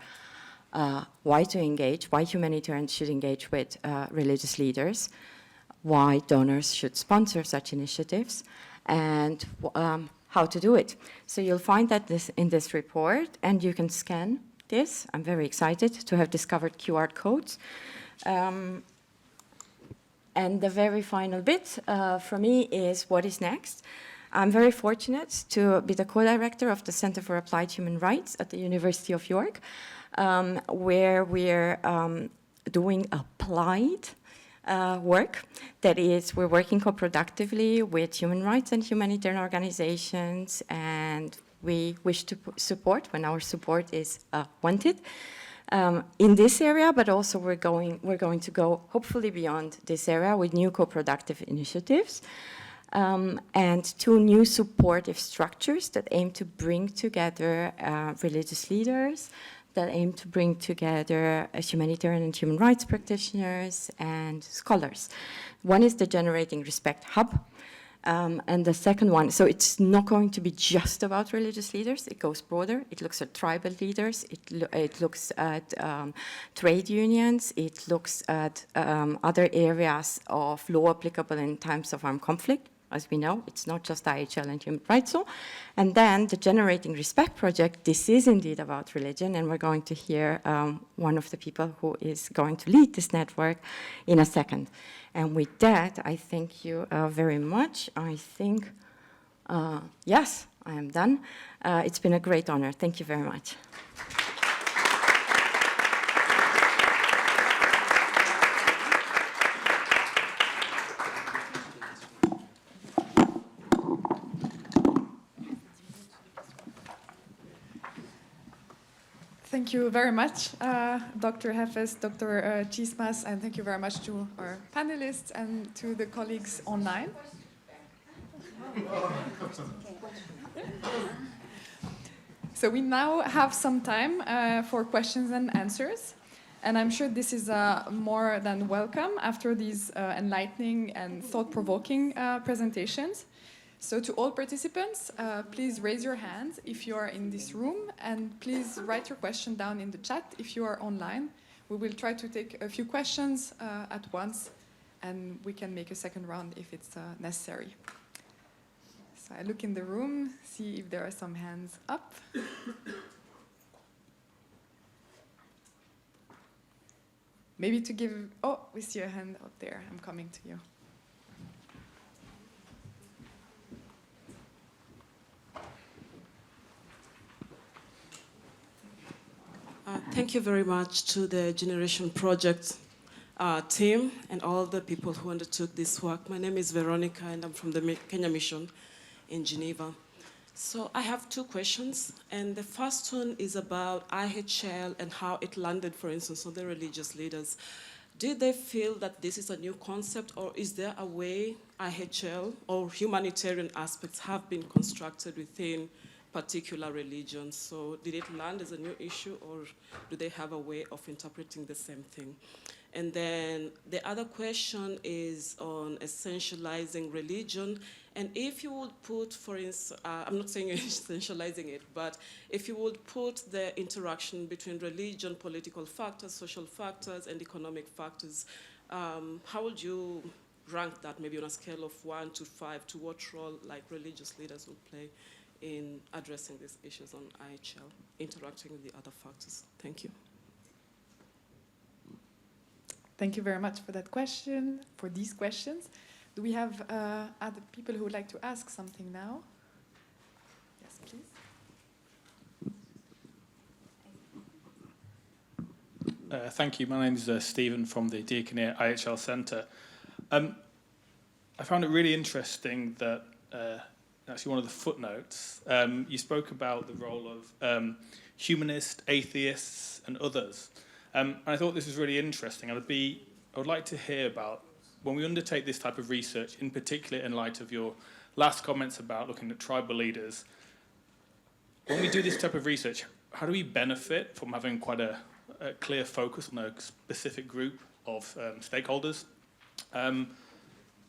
why to engage, why humanitarians should engage with religious leaders, why donors should sponsor such initiatives, and how to do it. So you'll find that in this report, and you can scan this. I'm very excited to have discovered QR codes. And the very final bit for me is what is next. I'm very fortunate to be the co-director of the Center for Applied Human Rights at the University of York, where we're doing applied work. That is, we're working co-productively with human rights and humanitarian organizations, and we wish to support when our support is wanted in this area, but also we're going to go hopefully beyond this area with new co-productive initiatives. And 2 new supportive structures that aim to bring together religious leaders, that aim to bring together humanitarian and human rights practitioners and scholars. One is the Generating Respect Hub, and the second one, so it's not going to be just about religious leaders, it goes broader. It looks at tribal leaders, it looks at trade unions, it looks at other areas of law applicable in times of armed conflict. As we know, it's not just IHL and human rights law. And then the Generating Respect project, this is indeed about religion, and we're going to hear one of the people who is going to lead this network in a second. And with that, I thank you very much. I think, yes, I am done. It's been a great honor. Thank you very much. Thank you very much, Dr. Hefes, Dr. Chismas, and thank you very much to our panelists and to the colleagues online. So we now have some time for questions and answers, and I'm sure this is more than welcome after these enlightening and thought-provoking presentations. So to all participants, please raise your hand if you are in this room, and please write your question down in the chat if you are online. We will try to take a few questions at once, and we can make a second round if it's necessary. So I look in the room, see if there are some hands up. Maybe to give, oh, we see a hand up there. I'm coming to you. Thank you very much to the Generation Project team and all the people who undertook this work. My name is Veronica, and I'm from the Kenya Mission in Geneva. So I have 2 questions, and the first one is about IHL and how it landed, for instance, on the religious leaders. Did they feel that this is a new concept, or is there a way IHL or humanitarian aspects have been constructed within particular religions? So did it land as a new issue, or do they have a way of interpreting the same thing? And then the other question is on essentializing religion. And if you would put, for instance, I'm not saying you're essentializing it, but if you would put the interaction between religion, political factors, social factors, and economic factors, how would you rank that, maybe on a scale of 1 to 5, to what role like religious leaders would play in addressing these issues on IHL, interacting with the other factors? Thank you. Thank you very much for that question, for these questions. Do we have other people who would like to ask something now? Yes, please. Thank you. My name is Stephen from the Diaconia IHL Centre. I found it really interesting that actually one of the footnotes, you spoke about the role of humanists, atheists, and others. And I thought this was really interesting. I would like to hear about, when we undertake this type of research, in particular in light of your last comments about looking at tribal leaders, when we do this type of research, how do we benefit from having quite a clear focus on a specific group of stakeholders?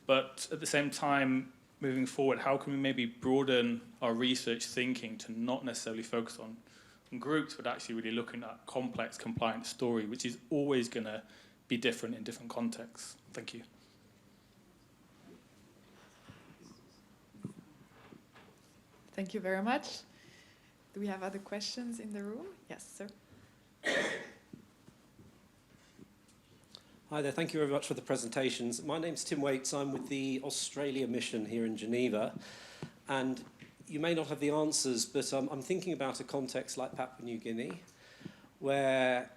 But at the same time, moving forward, how can we maybe broaden our research thinking to not necessarily focus on groups, but actually really looking at complex compliant story, which is always going to be different in different contexts? Thank you. Thank you very much. Do we have other questions in the room? Yes, sir. Hi there, thank you very much for the presentations. My name's Tim Waits, I'm with the Australia mission here in Geneva, and you may not have the answers, but I'm thinking about a context like Papua New Guinea, where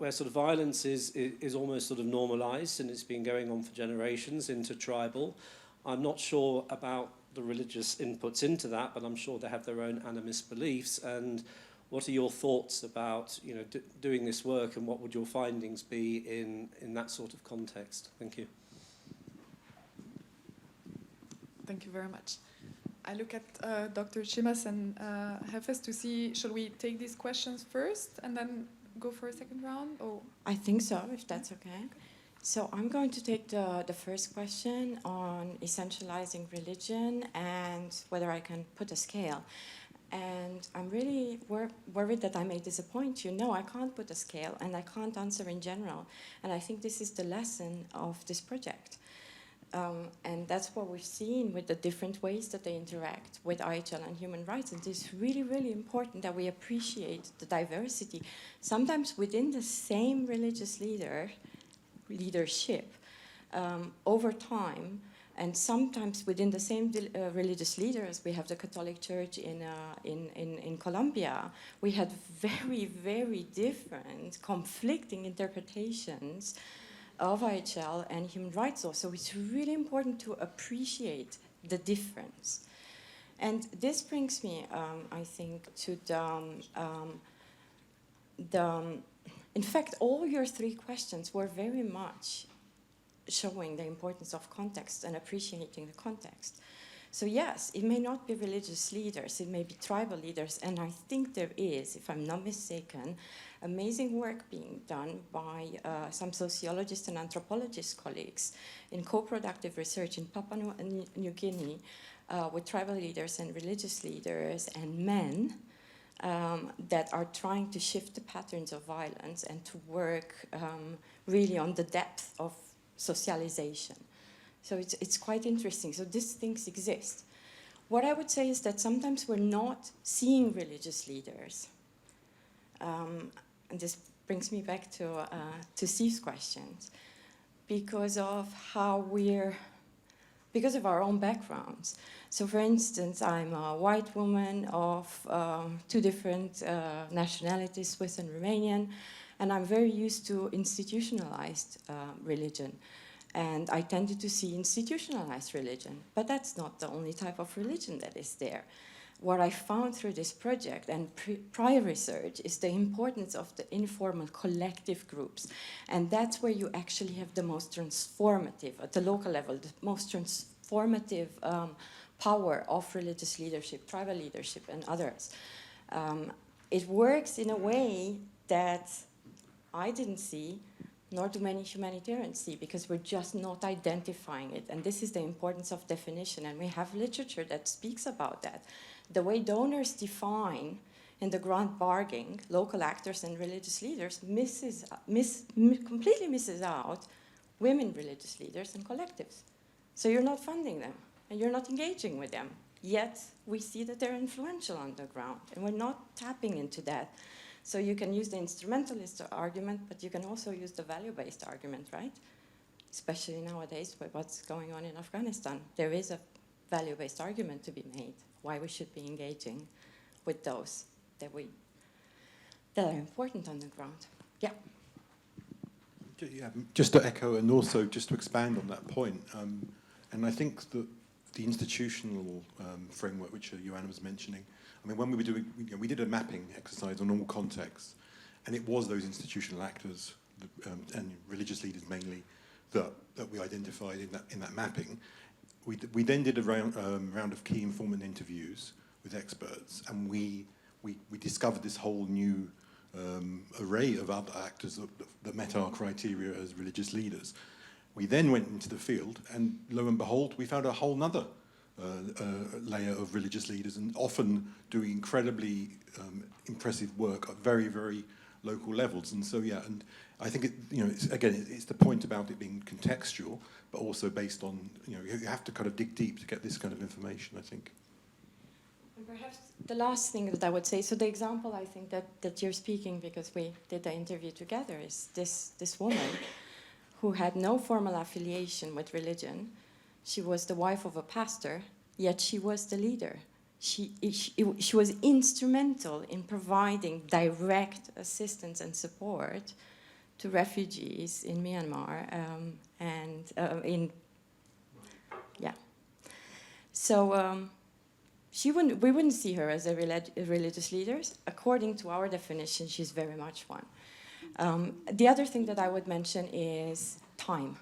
sort of violence is almost sort of normalised, and it's been going on for generations, intertribal. I'm not sure about the religious inputs into that, but I'm sure they have their own animist beliefs. And what are your thoughts about, you know, doing this work, and what would your findings be in that sort of context? Thank you. Thank you very much. I look at Dr. Chimas and Hefes to see, shall we take these questions first and then go for a second round? Or? I think so, if that's okay. So I'm going to take the first question on essentializing religion and whether I can put a scale. And I'm really worried that I may disappoint you. No, I can't put a scale, and I can't answer in general. And I think this is the lesson of this project. And that's what we've seen with the different ways that they interact with IHL and human rights. And it's really, really important that we appreciate the diversity, sometimes within the same religious leadership over time. And sometimes within the same religious leaders, we have the Catholic Church in Colombia. We had very, very different, conflicting interpretations of IHL and human rights law. So it's really important to appreciate the difference. And this brings me, I think, to in fact, all your three questions were very much showing the importance of context and appreciating the context. So yes, it may not be religious leaders, it may be tribal leaders, and I think there is, if I'm not mistaken, amazing work being done by some sociologists and anthropologist colleagues in co-productive research in Papua New Guinea with tribal leaders and religious leaders and men that are trying to shift the patterns of violence and to work really on the depth of socialization. So it's quite interesting. So these things exist. What I would say is that sometimes we're not seeing religious leaders. And this brings me back to Steve's questions. Because of because of our own backgrounds. So for instance, I'm a white woman of two different nationalities, Swiss and Romanian, and I'm very used to institutionalized religion. And I tended to see institutionalized religion, but that's not the only type of religion that is there. What I found through this project and prior research is the importance of the informal collective groups. And that's where you actually have the most transformative, at the local level, the most transformative power of religious leadership, tribal leadership, and others. It works in a way that I didn't see, nor do many humanitarians see, because we're just not identifying it. And this is the importance of definition, and we have literature that speaks about that. The way donors define in the grant bargaining local actors and religious leaders completely misses out women religious leaders and collectives. So you're not funding them, and you're not engaging with them. Yet we see that they're influential on the ground, and we're not tapping into that. So you can use the instrumentalist argument, but you can also use the value-based argument, right? Especially nowadays with what's going on in Afghanistan. There is a value-based argument to be made, why we should be engaging with those that are important on the ground. Yeah. Yeah, just to echo and also just to expand on that point, and I think that the institutional framework which Joanna was mentioning, I mean, when we were doing, we did a mapping exercise on all contexts, and it was those institutional actors and religious leaders mainly that we identified in that mapping. We then did a round of key informant interviews with experts, and we we discovered this whole new array of other actors that met our criteria as religious leaders. We then went into the field, and lo and behold, we found a whole nother layer of religious leaders, and often doing incredibly impressive work at very, very local levels. And so, yeah, and I think, it's the point about it being contextual, but also based on, you have to kind of dig deep to get this kind of information, I think. And perhaps the last thing that I would say, so the example I think that you're speaking, because we did the interview together, is this woman who had no formal affiliation with religion. She was the wife of a pastor, yet she was the leader. She was instrumental in providing direct assistance and support to refugees in Myanmar So we wouldn't see her as a religious leader. According to our definition, she's very much one. The other thing that I would mention is time.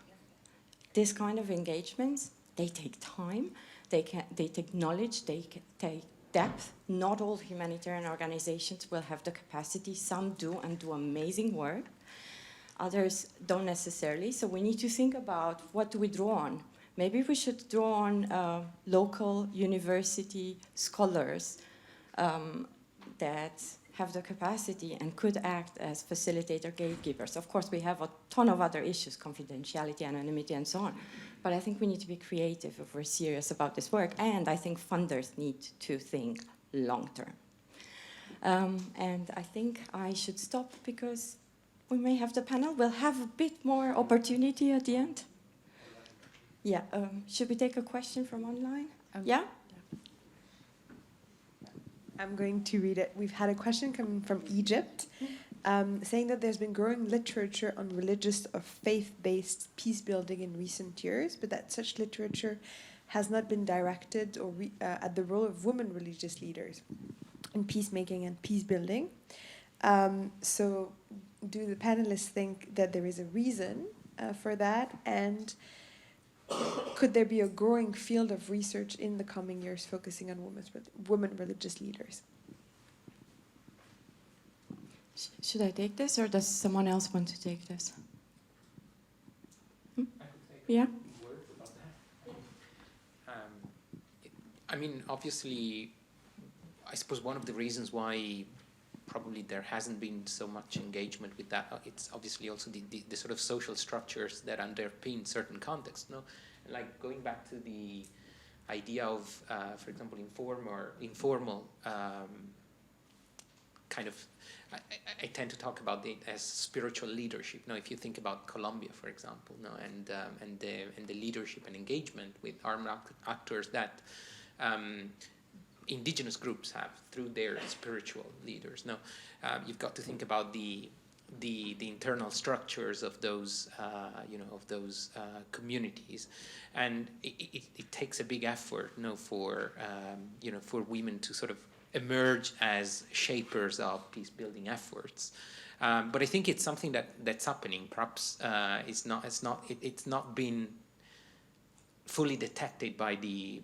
This kind of engagements, they take time, they take knowledge, they take depth. Not all humanitarian organizations will have the capacity. Some do and do amazing work. Others don't necessarily. So we need to think about, what do we draw on? Maybe we should draw on local university scholars that have the capacity and could act as facilitator gatekeepers. Of course, we have a ton of other issues, confidentiality, anonymity, and so on. But I think we need to be creative if we're serious about this work. And I think funders need to think long term. And I think I should stop because we may have the panel. We'll have a bit more opportunity at the end. Yeah, should we take a question from online? Yeah? I'm going to read it. We've had a question coming from Egypt, saying that there's been growing literature on religious or faith-based peace building in recent years, but that such literature has not been directed or at the role of women religious leaders in peacemaking and peace building. So do the panelists think that there is a reason for that? And could there be a growing field of research in the coming years focusing on women religious leaders? Should I take this, or does someone else want to take this? Yeah? I mean, obviously, I suppose one of the reasons why probably there hasn't been so much engagement with that, it's obviously also the sort of social structures that underpin certain contexts, no? Like going back to the idea of, for example, informal kind of, I tend to talk about it as spiritual leadership. Now, if you think about Colombia, for example, no, and the leadership and engagement with armed actors that indigenous groups have through their spiritual leaders. Now, you've got to think about the internal structures of those communities, and it takes a big effort, for women to sort of emerge as shapers of peace building efforts. But I think it's something that's happening. Perhaps it's not been fully detected by the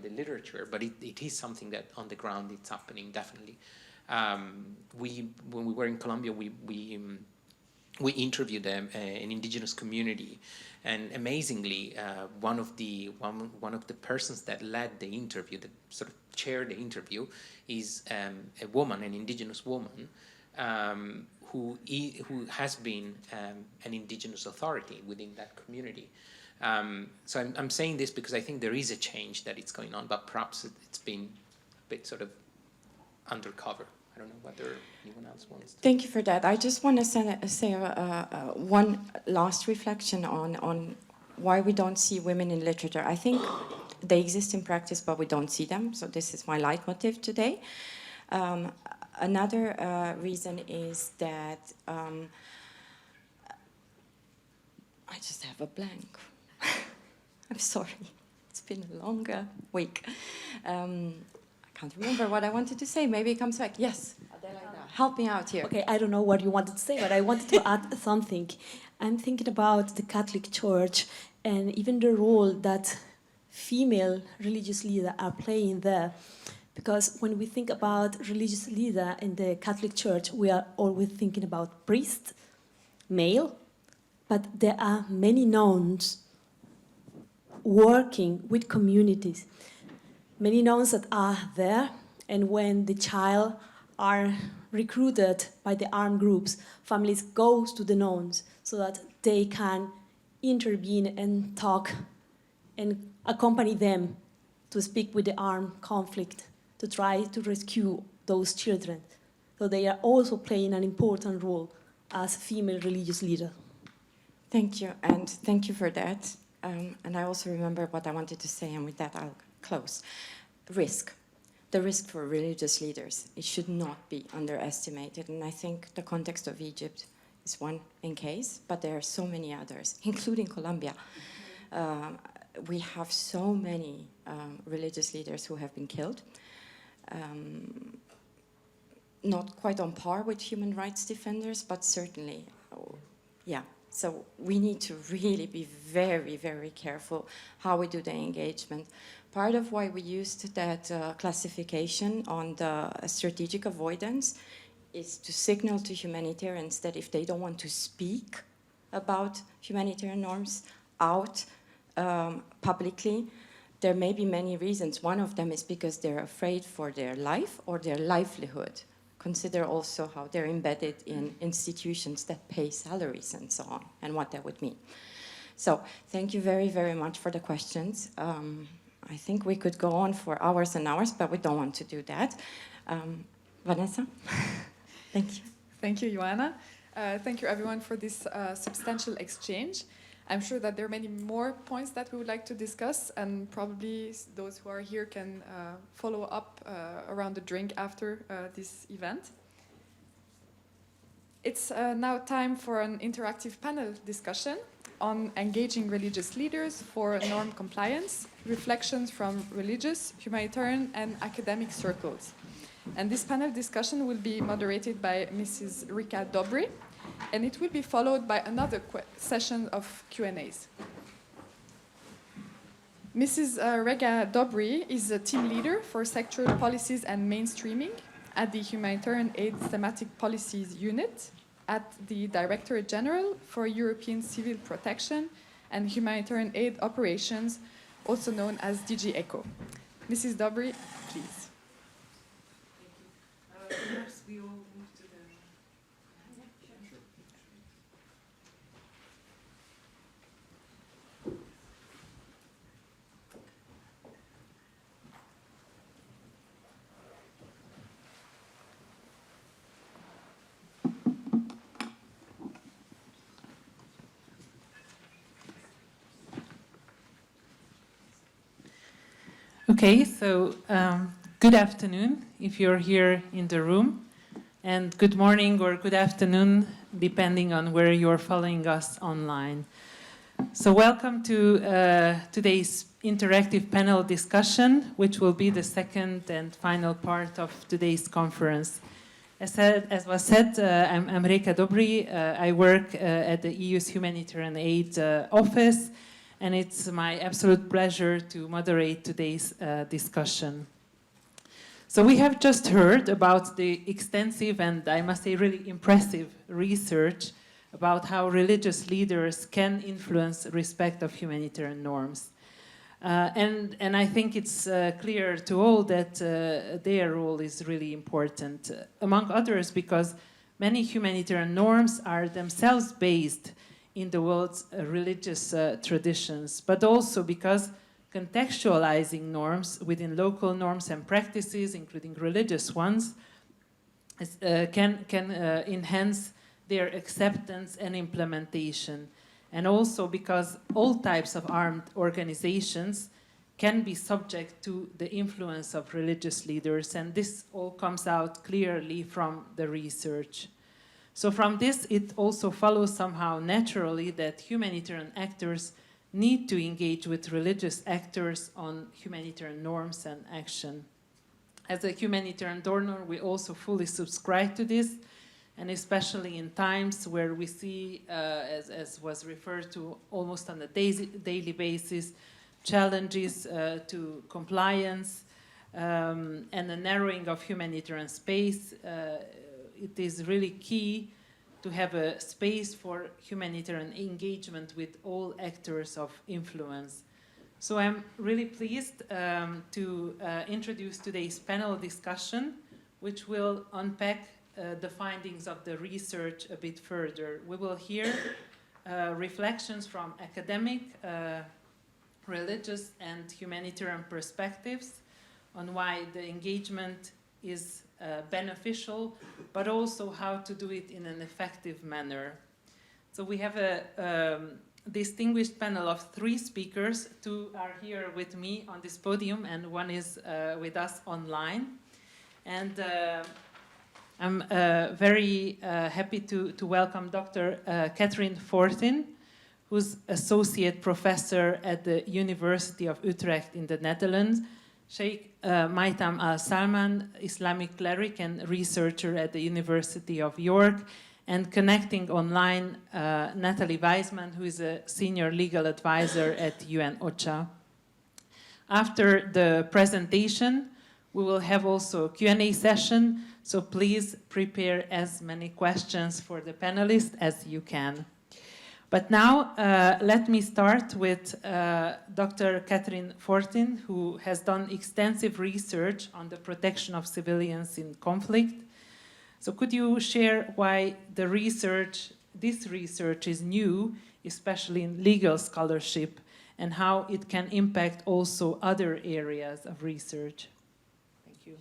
literature, but it is something that on the ground it's happening definitely. When we were in Colombia, we interviewed an indigenous community, and amazingly, one of the persons that led the interview, that sort of chaired the interview, is a woman, an indigenous woman, who has been an indigenous authority within that community. So I'm saying this because I think there is a change that it's going on, but perhaps it's been a bit sort of undercover. I don't know whether anyone else wants to. Thank you for that. I just want to say one last reflection on why we don't see women in literature. I think they exist in practice, but we don't see them. So this is my leitmotif today. Another reason is that I just have a blank. I'm sorry. It's been a long week. I can't remember what I wanted to say. Maybe it comes back. Yes, Adela, help me out here. Okay, I don't know what you wanted to say, but I wanted to add something. I'm thinking about the Catholic Church and even the role that female religious leaders are playing there. Because when we think about religious leader in the Catholic Church, we are always thinking about priest, male, but there are many nuns working with communities, many nuns that are there, and when the child are recruited by the armed groups, families go to the nuns so that they can intervene and talk and accompany them to speak with the armed conflict, to try to rescue those children. So they are also playing an important role as female religious leader. Thank you, and thank you for that. And I also remember what I wanted to say, and with that I'll close. Risk. The risk for religious leaders, it should not be underestimated. And I think the context of Egypt is one in case, but there are so many others, including Colombia. We have so many religious leaders who have been killed. Not quite on par with human rights defenders, but certainly, yeah. So we need to really be very, very careful how we do the engagement. Part of why we used that classification on the strategic avoidance is to signal to humanitarians that if they don't want to speak about humanitarian norms out publicly, there may be many reasons. One of them is because they're afraid for their life or their livelihood. Consider also how they're embedded in institutions that pay salaries and so on, and what that would mean. So thank you very, very much for the questions. I think we could go on for hours and hours, but we don't want to do that. Vanessa, thank you. Thank you, Joanna. Thank you, everyone, for this substantial exchange. I'm sure that there are many more points that we would like to discuss, and probably those who are here can follow up around the drink after this event. It's now time for an interactive panel discussion on engaging religious leaders for norm compliance, reflections from religious, humanitarian, and academic circles. And this panel discussion will be moderated by Mrs. Rika Dobry, and it will be followed by another session of Q&As. Mrs. Rega Dobry is a team leader for sectoral policies and mainstreaming at the Humanitarian Aid Thematic Policies Unit at the Directorate General for European Civil Protection and Humanitarian Aid Operations, also known as DG ECHO. Mrs. Dobry, please. Perhaps we all move to the... Okay, so good afternoon if you're here in the room, and good morning or good afternoon depending on where you're following us online. So welcome to today's interactive panel discussion, which will be the second and final part of today's conference. As was said, I'm Reka Dobry. I work at the EU's Humanitarian Aid Office, and it's my absolute pleasure to moderate today's discussion. So we have just heard about the extensive and, I must say, really impressive research about how religious leaders can influence respect of humanitarian norms. And I think it's clear to all that their role is really important, among others because many humanitarian norms are themselves based in the world's religious traditions, but also because contextualizing norms within local norms and practices, including religious ones, can enhance their acceptance and implementation. And also because all types of armed organizations can be subject to the influence of religious leaders, and this all comes out clearly from the research. So from this, it also follows somehow naturally that humanitarian actors need to engage with religious actors on humanitarian norms and action. As a humanitarian donor, we also fully subscribe to this, and especially in times where we see, as was referred to almost on a daily basis, challenges to compliance, and the narrowing of humanitarian space, it is really key to have a space for humanitarian engagement with all actors of influence. So I'm really pleased to introduce today's panel discussion, which will unpack the findings of the research a bit further. We will hear reflections from academic, religious, and humanitarian perspectives on why the engagement is beneficial, but also how to do it in an effective manner. So we have a distinguished panel of 3 speakers. 2 are here with me on this podium, and 1 is with us online. And I'm very happy to welcome Dr. Catherine Fortin, who's Associate Professor at the University of Utrecht in the Netherlands. Sheikh Maitam Al-Salman, Islamic cleric and researcher at the University of York, and connecting online, Natalie Weisman, who is a senior legal advisor at UN OCHA. After the presentation, we will have also a Q&A session, so please prepare as many questions for the panelists as you can. But now, let me start with Dr. Catherine Fortin, who has done extensive research on the protection of civilians in conflict. So could you share why this research is new, especially in legal scholarship, and how it can impact also other areas of research? Thank you.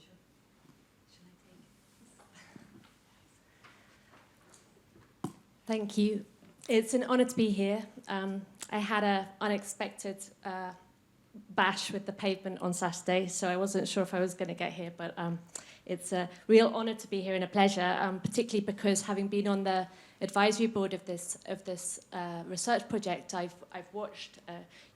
Thank you. It's an honor to be here. I had an unexpected bash with the pavement on Saturday, so I wasn't sure if I was going to get here, but it's a real honor to be here and a pleasure, particularly because having been on the advisory board of this research project, I've watched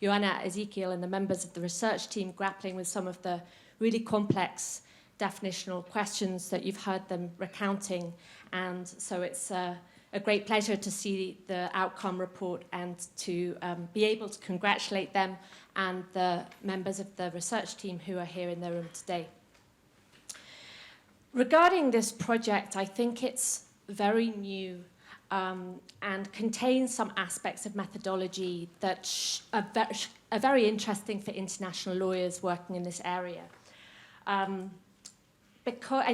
Joanna, Ezekiel, and the members of the research team grappling with some of the really complex definitional questions that you've heard them recounting, and so it's a great pleasure to see the outcome report and to be able to congratulate them and the members of the research team who are here in the room today. Regarding this project, I think it's very new and contains some aspects of methodology that are very interesting for international lawyers working in this area. And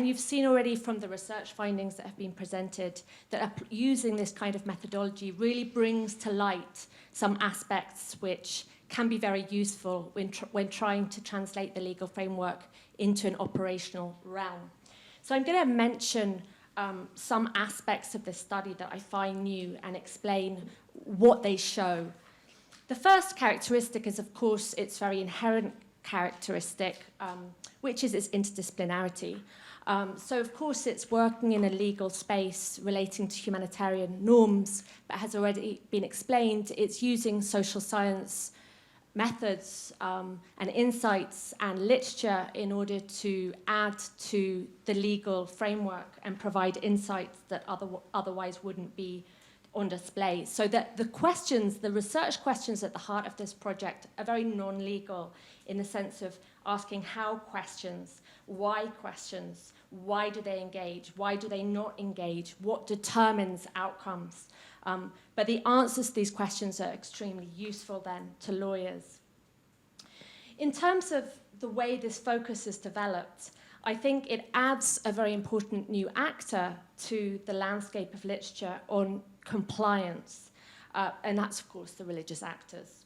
you've seen already from the research findings that have been presented that using this kind of methodology really brings to light some aspects which can be very useful when trying to translate the legal framework into an operational realm. So I'm going to mention some aspects of this study that I find new and explain what they show. The first characteristic is, of course, its very inherent characteristic, which is its interdisciplinarity. So, of course, it's working in a legal space relating to humanitarian norms, but has already been explained, it's using social science methods and insights and literature in order to add to the legal framework and provide insights that otherwise wouldn't be on display. So that the research questions at the heart of this project are very non-legal in the sense of asking how questions, why do they engage, why do they not engage, what determines outcomes. But the answers to these questions are extremely useful then to lawyers. In terms of the way this focus is developed, I think it adds a very important new actor to the landscape of literature on compliance, and that's, of course, the religious actors.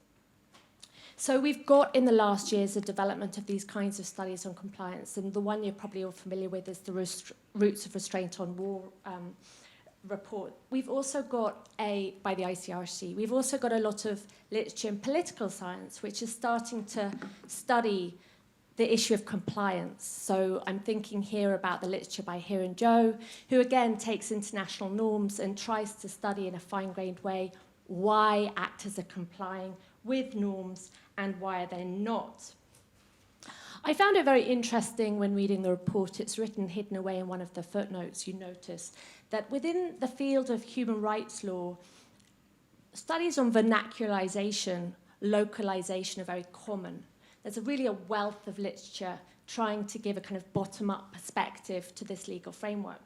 So we've got in the last years a development of these kinds of studies on compliance, and the one you're probably all familiar with is the Roots of Restraint on War report. We've also got by the ICRC, we've also got a lot of literature in political science, which is starting to study the issue of compliance. So I'm thinking here about the literature by Hiran Joe, who again takes international norms and tries to study in a fine-grained way why actors are complying with norms and why are they not. I found it very interesting when reading the report. It's written hidden away in one of the footnotes, you notice, that within the field of human rights law, studies on vernacularization, localization are very common. There's really a wealth of literature trying to give a kind of bottom-up perspective to this legal framework.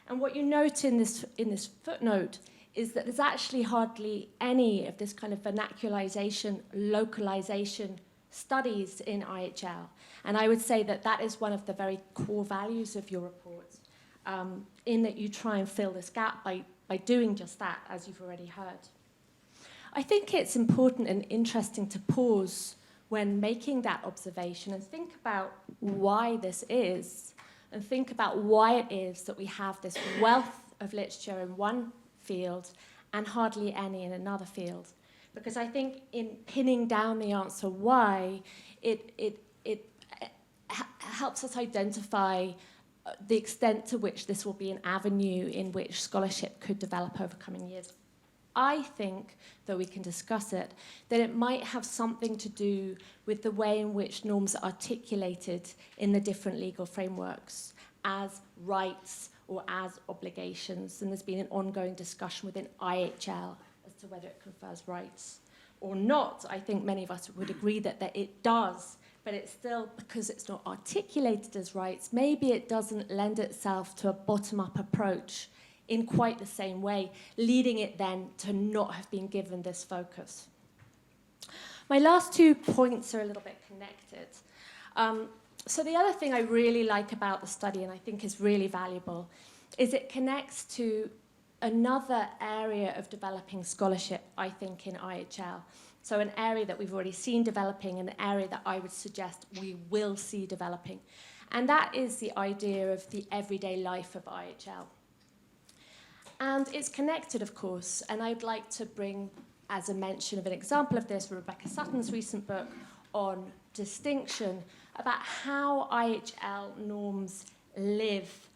And what you note in this footnote is that there's actually hardly any of this kind of vernacularization, localization studies in IHL. And I would say that that is one of the very core values of your report, in that you try and fill this gap by doing just that, as you've already heard. I think it's important and interesting to pause when making that observation and think about why this is, and think about why it is that we have this wealth of literature in one field and hardly any in another field. Because I think in pinning down the answer why, it helps us identify the extent to which this will be an avenue in which scholarship could develop over coming years. I think, though we can discuss it, that it might have something to do with the way in which norms are articulated in the different legal frameworks as rights or as obligations. And there's been an ongoing discussion within IHL as to whether it confers rights or not. I think many of us would agree that it does, but it's still, because it's not articulated as rights, maybe it doesn't lend itself to a bottom-up approach in quite the same way, leading it then to not have been given this focus. My last 2 points are a little bit connected. So the other thing I really like about the study, and I think is really valuable, is it connects to another area of developing scholarship, I think, in IHL. So an area that we've already seen developing, and an area that I would suggest we will see developing. And that is the idea of the everyday life of IHL. And it's connected, of course, and I'd like to bring, as a mention of an example of this, Rebecca Sutton's recent book on distinction, about how IHL norms live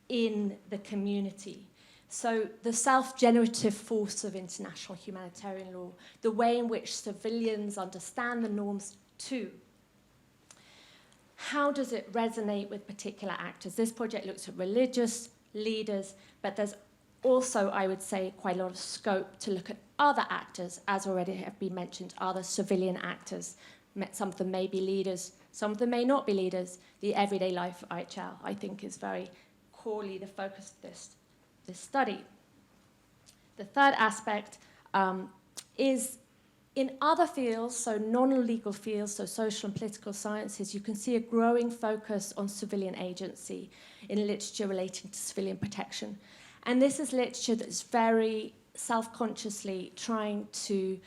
in the community. So the self-generative force of international humanitarian law, the way in which civilians understand the norms too. How does it resonate with particular actors? This project looks at religious leaders, but there's also, I would say, quite a lot of scope to look at other actors, as already have been mentioned, other civilian actors. Some of them may be leaders, some of them may not be leaders. The everyday life of IHL, I think, is very corely the focus of this study. The third aspect is in other fields, so non-legal fields, so social and political sciences, you can see a growing focus on civilian agency in literature relating to civilian protection. And this is literature that's very self-consciously trying to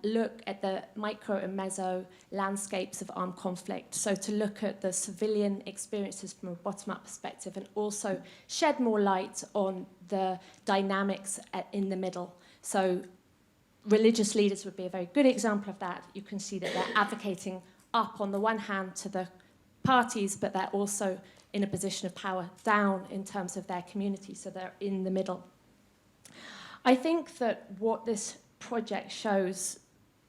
look at the micro and meso landscapes of armed conflict. So to look at the civilian experiences from a bottom-up perspective, and also shed more light on the dynamics in the middle. So religious leaders would be a very good example of that. You can see that they're advocating up on the one hand to the parties, but they're also in a position of power down in terms of their community, so they're in the middle. I think that what this project shows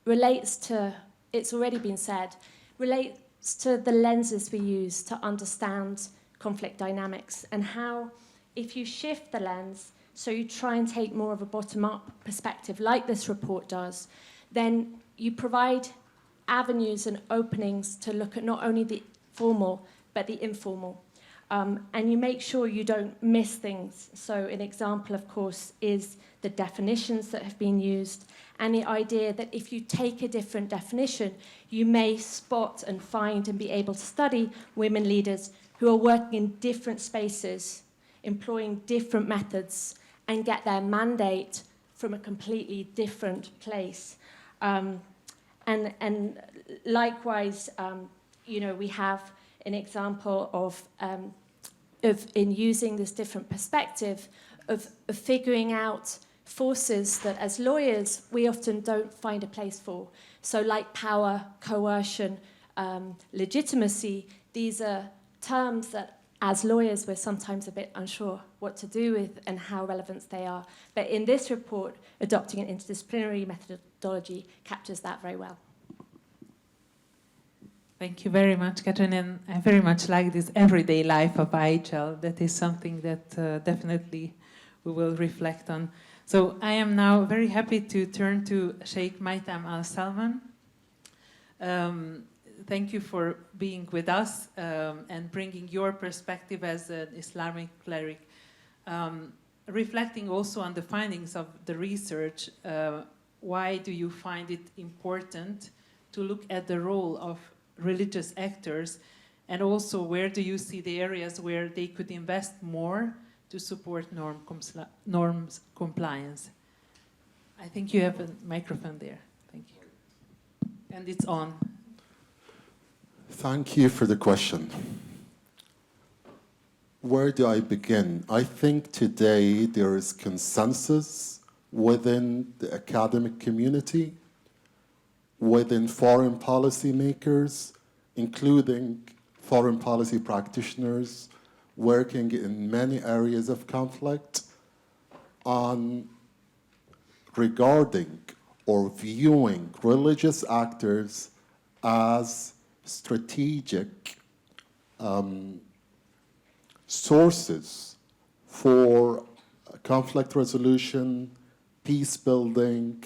relates to, it's already been said, relates to the lenses we use to understand conflict dynamics, and how if you shift the lens, so you try and take more of a bottom-up perspective like this report does, then you provide avenues and openings to look at not only the formal but the informal. And you make sure you don't miss things. So an example, of course, is the definitions that have been used, and the idea that if you take a different definition, you may spot and find and be able to study women leaders who are working in different spaces, employing different methods, and get their mandate from a completely different place. And likewise, we have an example of in using this different perspective of figuring out forces that as lawyers we often don't find a place for. So like power, coercion, legitimacy, these are terms that as lawyers we're sometimes a bit unsure what to do with and how relevant they are. But in this report, adopting an interdisciplinary methodology captures that very well. Thank you very much, Catherine, and I very much like this everyday life of IHL. That is something that definitely we will reflect on. So I am now very happy to turn to Sheikh Maitam Al-Salman. thank you for being with us and bringing your perspective as an Islamic cleric. Reflecting also on the findings of the research, why do you find it important to look at the role of religious actors, and also where do you see the areas where they could invest more to support norms compliance? I think you have a microphone there. Thank you. And it's on. Thank you for the question. Where do I begin? I think today there is consensus within the academic community, within foreign policy makers, including foreign policy practitioners working in many areas of conflict, on regarding or viewing religious actors as strategic sources for conflict resolution, peace building,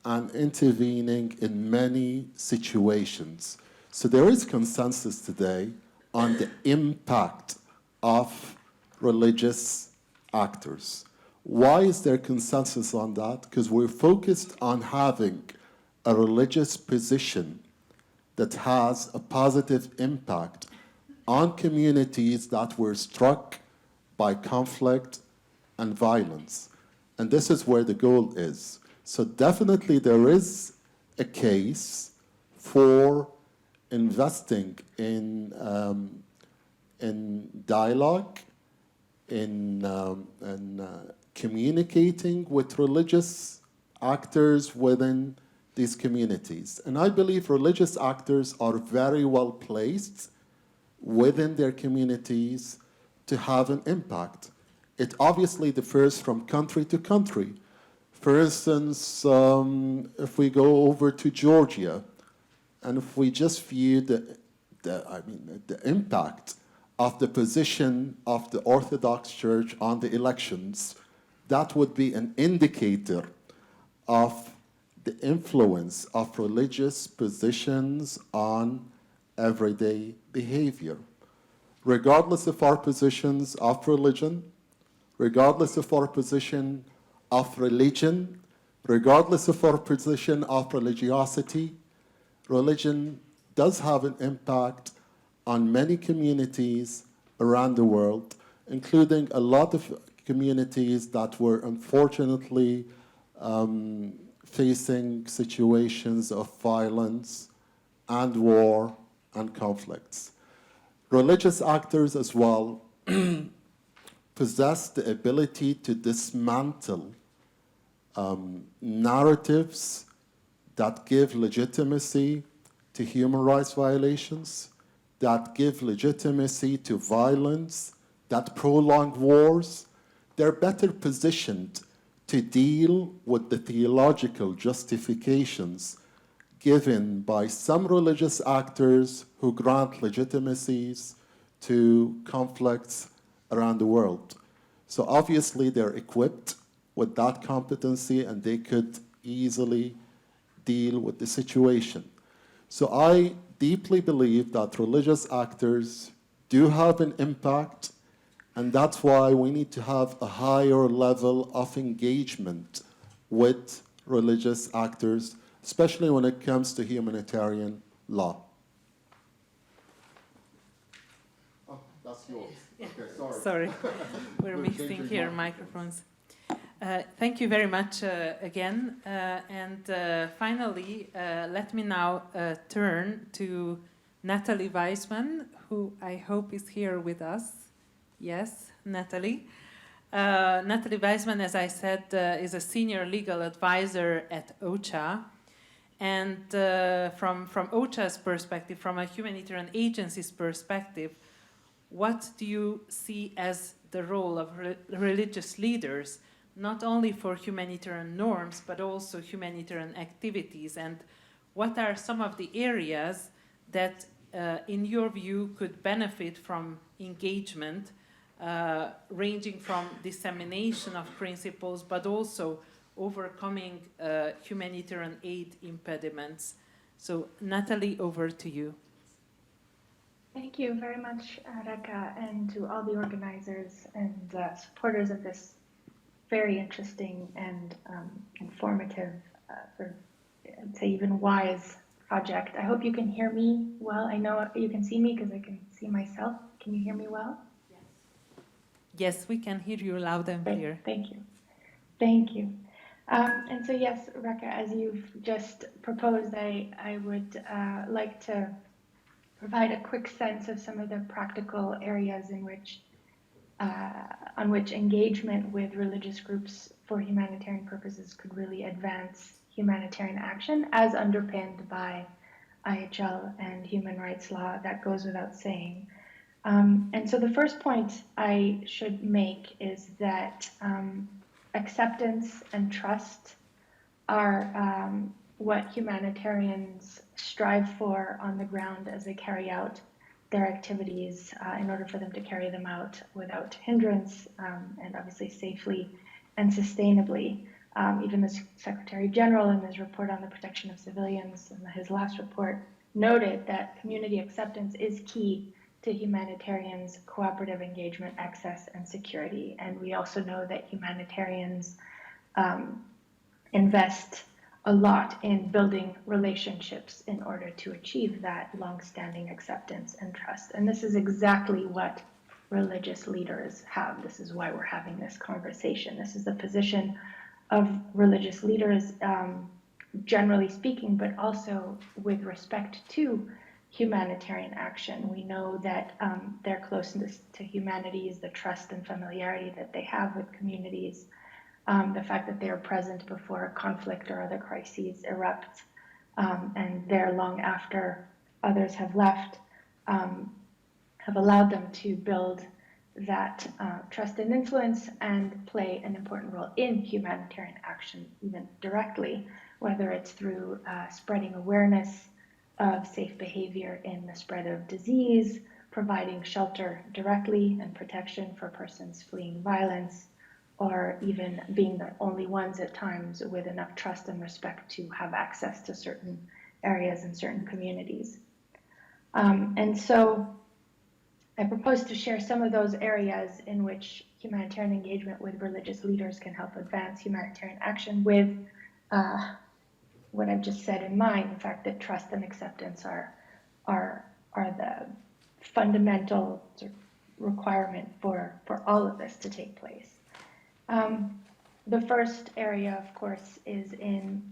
and intervening in many situations. So there is consensus today on the impact of religious actors. Why is there consensus on that? Because we're focused on having a religious position that has a positive impact on communities that were struck by conflict and violence. And this is where the goal is. So definitely there is a case for investing in dialogue, in communicating with religious actors within these communities. And I believe religious actors are very well placed within their communities to have an impact. It obviously differs from country to country. For instance, if we go over to Georgia, and if we just view the impact of the position of the Orthodox Church on the elections, that would be an indicator of the influence of religious positions on everyday behavior. Regardless of our positions of religion, regardless of our position of religion, regardless of our position of religiosity, religion does have an impact on many communities around the world, including a lot of communities that were unfortunately facing situations of violence and war and conflicts. Religious actors as well possess the ability to dismantle narratives that give legitimacy to human rights violations, that give legitimacy to violence, that prolong wars. They're better positioned to deal with the theological justifications given by some religious actors who grant legitimacies to conflicts around the world. So obviously they're equipped with that competency and they could easily deal with the situation. So I deeply believe that religious actors do have an impact, and that's why we need to have a higher level of engagement with religious actors, especially when it comes to humanitarian law. Oh, that's yours. Okay, sorry. Sorry, we're mixing here microphones. Thank you very much again. And finally, let me now turn to Natalie Weissman, who I hope is here with us. Yes, Natalie. Natalie Weissman, as I said, is a senior legal advisor at OCHA. And from OCHA's perspective, from a humanitarian agency's perspective, what do you see as the role of religious leaders, not only for humanitarian norms, but also humanitarian activities? And what are some of the areas that, in your view, could benefit from engagement, ranging from dissemination of principles, but also overcoming humanitarian aid impediments? So, Natalie, over to you. Thank you very much, Reka, and to all the organizers and supporters of this very interesting and informative, I'd say even wise project. I hope you can hear me well. I know you can see me because I can see myself. Can you hear me well? Yes, we can hear you loud and clear. Thank you. Thank you. And so yes, Reka, as you've just proposed, I would like to provide a quick sense of some of the practical areas in which, on which engagement with religious groups for humanitarian purposes could really advance humanitarian action as underpinned by IHL and human rights law. That goes without saying. And so the first point I should make is that acceptance and trust are what humanitarians strive for on the ground as they carry out their activities in order for them to carry them out without hindrance and obviously safely and sustainably. Even the Secretary General in his report on the protection of civilians, in his last report, noted that community acceptance is key to humanitarians' cooperative engagement, access, and security. And we also know that humanitarians invest a lot in building relationships in order to achieve that long-standing acceptance and trust. And this is exactly what religious leaders have. This is why we're having this conversation. This is the position of religious leaders, generally speaking, but also with respect to humanitarian action. We know that their closeness to humanity is the trust and familiarity that they have with communities, the fact that they are present before a conflict or other crises erupt, and there long after others have left, have allowed them to build that trust and influence and play an important role in humanitarian action, even directly, whether it's through spreading awareness of safe behavior in the spread of disease, providing shelter directly and protection for persons fleeing violence, or even being the only ones at times with enough trust and respect to have access to certain areas and certain communities. And so I propose to share some of those areas in which humanitarian engagement with religious leaders can help advance humanitarian action with what I've just said in mind, the fact that trust and acceptance are the fundamental requirement for all of this to take place. The first area, of course, is in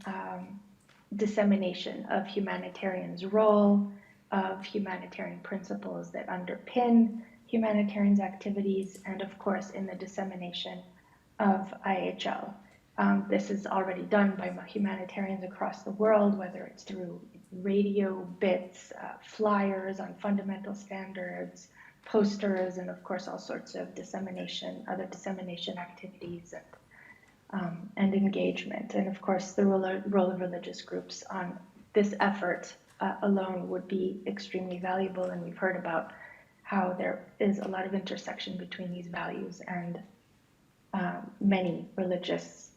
dissemination of humanitarians' role, of humanitarian principles that underpin humanitarians' activities, and of course in the dissemination of IHL. This is already done by humanitarians across the world, whether it's through radio bits, flyers on fundamental standards, posters, and of course all sorts of dissemination, other dissemination activities and engagement. And of course the role of religious groups on this effort alone would be extremely valuable, and we've heard about how there is a lot of intersection between these values and many religious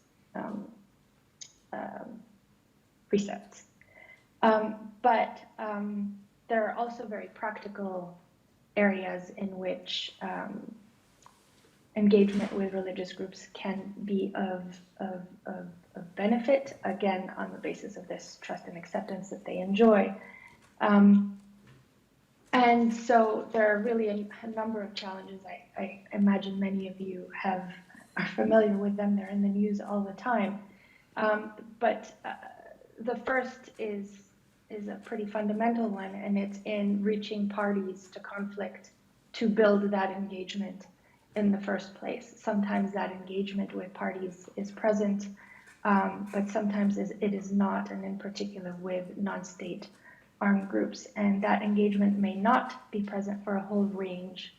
precepts. But there are also very practical areas in which engagement with religious groups can be of benefit, again, on the basis of this trust and acceptance that they enjoy. And so there are really a number of challenges. I imagine many of you are familiar with them. They're in the news all the time. But the first is a pretty fundamental one, and it's in reaching parties to conflict to build that engagement in the first place. Sometimes that engagement with parties is present, but sometimes it is not, and in particular with non-state armed groups. And that engagement may not be present for a whole range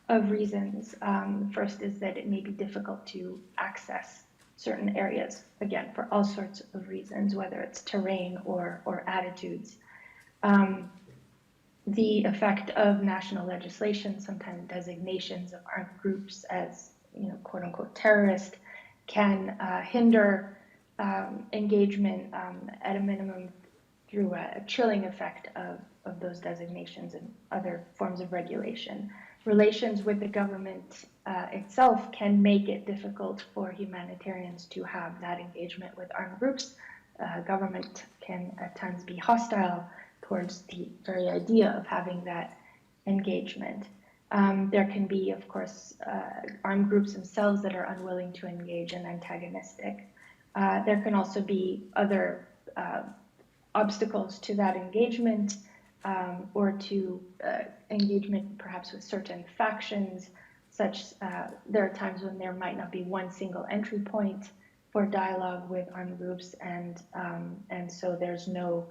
of reasons. The first is that it may be difficult to access certain areas, again, for all sorts of reasons, whether it's terrain or attitudes. The effect of national legislation, sometimes designations of armed groups as, quote unquote, terrorist, can hinder engagement, at a minimum through a chilling effect of those designations and other forms of regulation. Relations with the government itself can make it difficult for humanitarians to have that engagement with armed groups. Government can at times be hostile towards the very idea of having that engagement. There can be, of course, armed groups themselves that are unwilling to engage and antagonistic. There can also be other obstacles to that engagement, or to engagement perhaps with certain factions, such there are times when there might not be one single entry point for dialogue with armed groups, and so there's no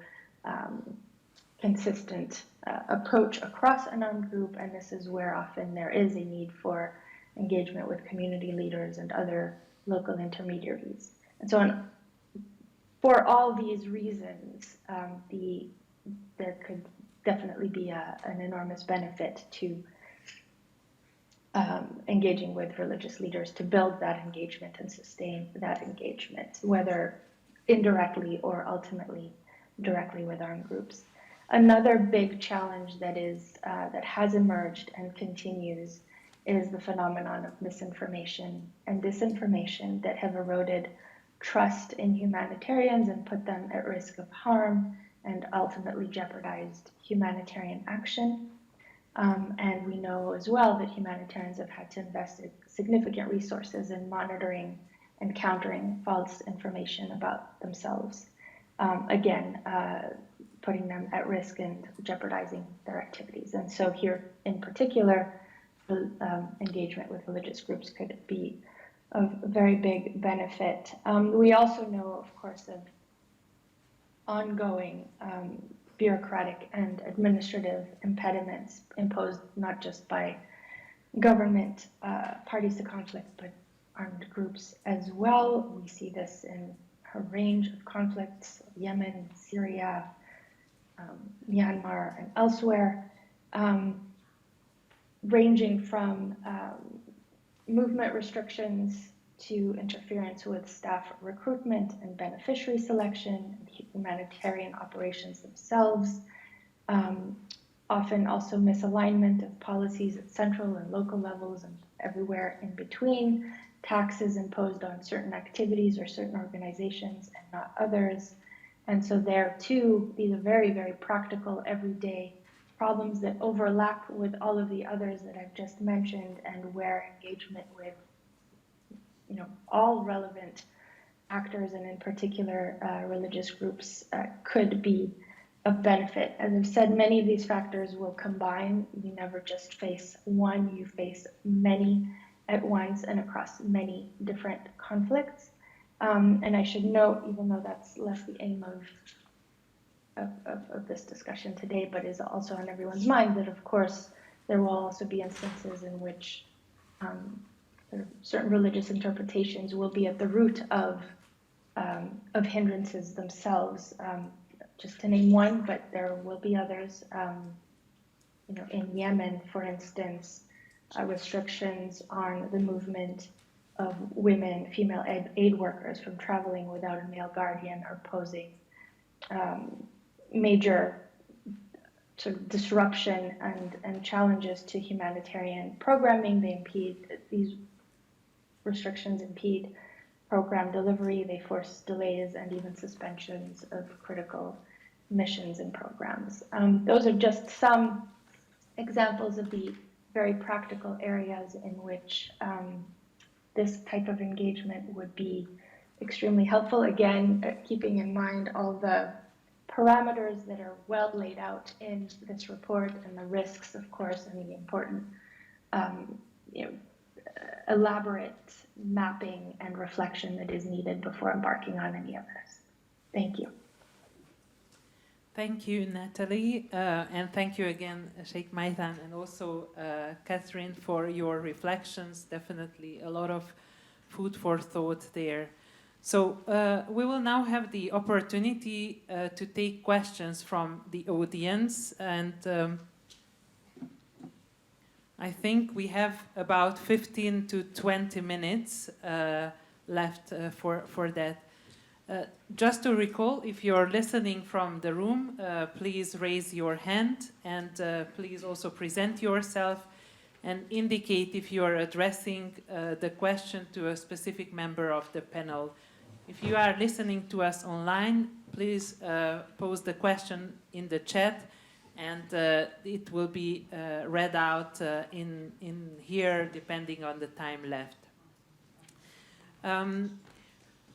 consistent approach across an armed group, and this is where often there is a need for engagement with community leaders and other local intermediaries. And so for all these reasons, there could definitely be an enormous benefit to engaging with religious leaders to build that engagement and sustain that engagement, whether indirectly or ultimately directly with armed groups. Another big challenge that has emerged and continues is the phenomenon of misinformation and disinformation that have eroded trust in humanitarians and put them at risk of harm and ultimately jeopardized humanitarian action. And we know as well that humanitarians have had to invest significant resources in monitoring and countering false information about themselves. Again, putting them at risk and jeopardizing their activities. And so here in particular, engagement with religious groups could be of very big benefit. We also know, of course, of ongoing bureaucratic and administrative impediments imposed not just by government parties to conflict, but armed groups as well. We see this in a range of conflicts, Yemen, Syria, Myanmar, and elsewhere, ranging from movement restrictions to interference with staff recruitment and beneficiary selection, and humanitarian operations themselves, often also misalignment of policies at central and local levels and everywhere in between, taxes imposed on certain activities or certain organizations and not others. And so there too, these are very, very practical, everyday problems that overlap with all of the others that I've just mentioned, and where engagement with all relevant actors, and in particular religious groups, could be of benefit. As I've said, many of these factors will combine. You never just face one, you face many at once and across many different conflicts. And I should note, even though that's less the aim of this discussion today, but is also on everyone's mind, that of course there will also be instances in which certain religious interpretations will be at the root of hindrances themselves. Just to name one, but there will be others. In Yemen, for instance, restrictions on the movement of women, female aid workers from traveling without a male guardian are posing major sort of disruption and challenges to humanitarian programming. These restrictions impede program delivery, they force delays and even suspensions of critical missions and programs. Those are just some examples of the very practical areas in which this type of engagement would be extremely helpful. Again, keeping in mind all the parameters that are well laid out in this report, and the risks, of course, and the important elaborate mapping and reflection that is needed before embarking on any of this. Thank you. Thank you, Natalie, and thank you again, Sheikh Maithan, and also Catherine, for your reflections. Definitely a lot of food for thought there. So we will now have the opportunity to take questions from the audience, and I think we have about 15 to 20 minutes left for that. Just to recall, if you're listening from the room, please raise your hand and please also present yourself and indicate if you are addressing the question to a specific member of the panel. If you are listening to us online, please pose the question in the chat and it will be read out in here depending on the time left.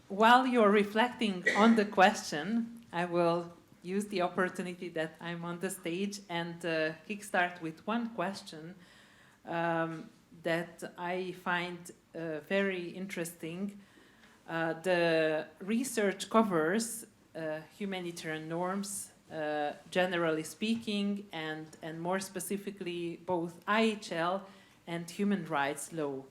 While you're reflecting on the question, I will use the opportunity that I'm on the stage and kickstart with one question that I find very interesting. The research covers humanitarian norms, generally speaking, and more specifically both IHL and human rights law.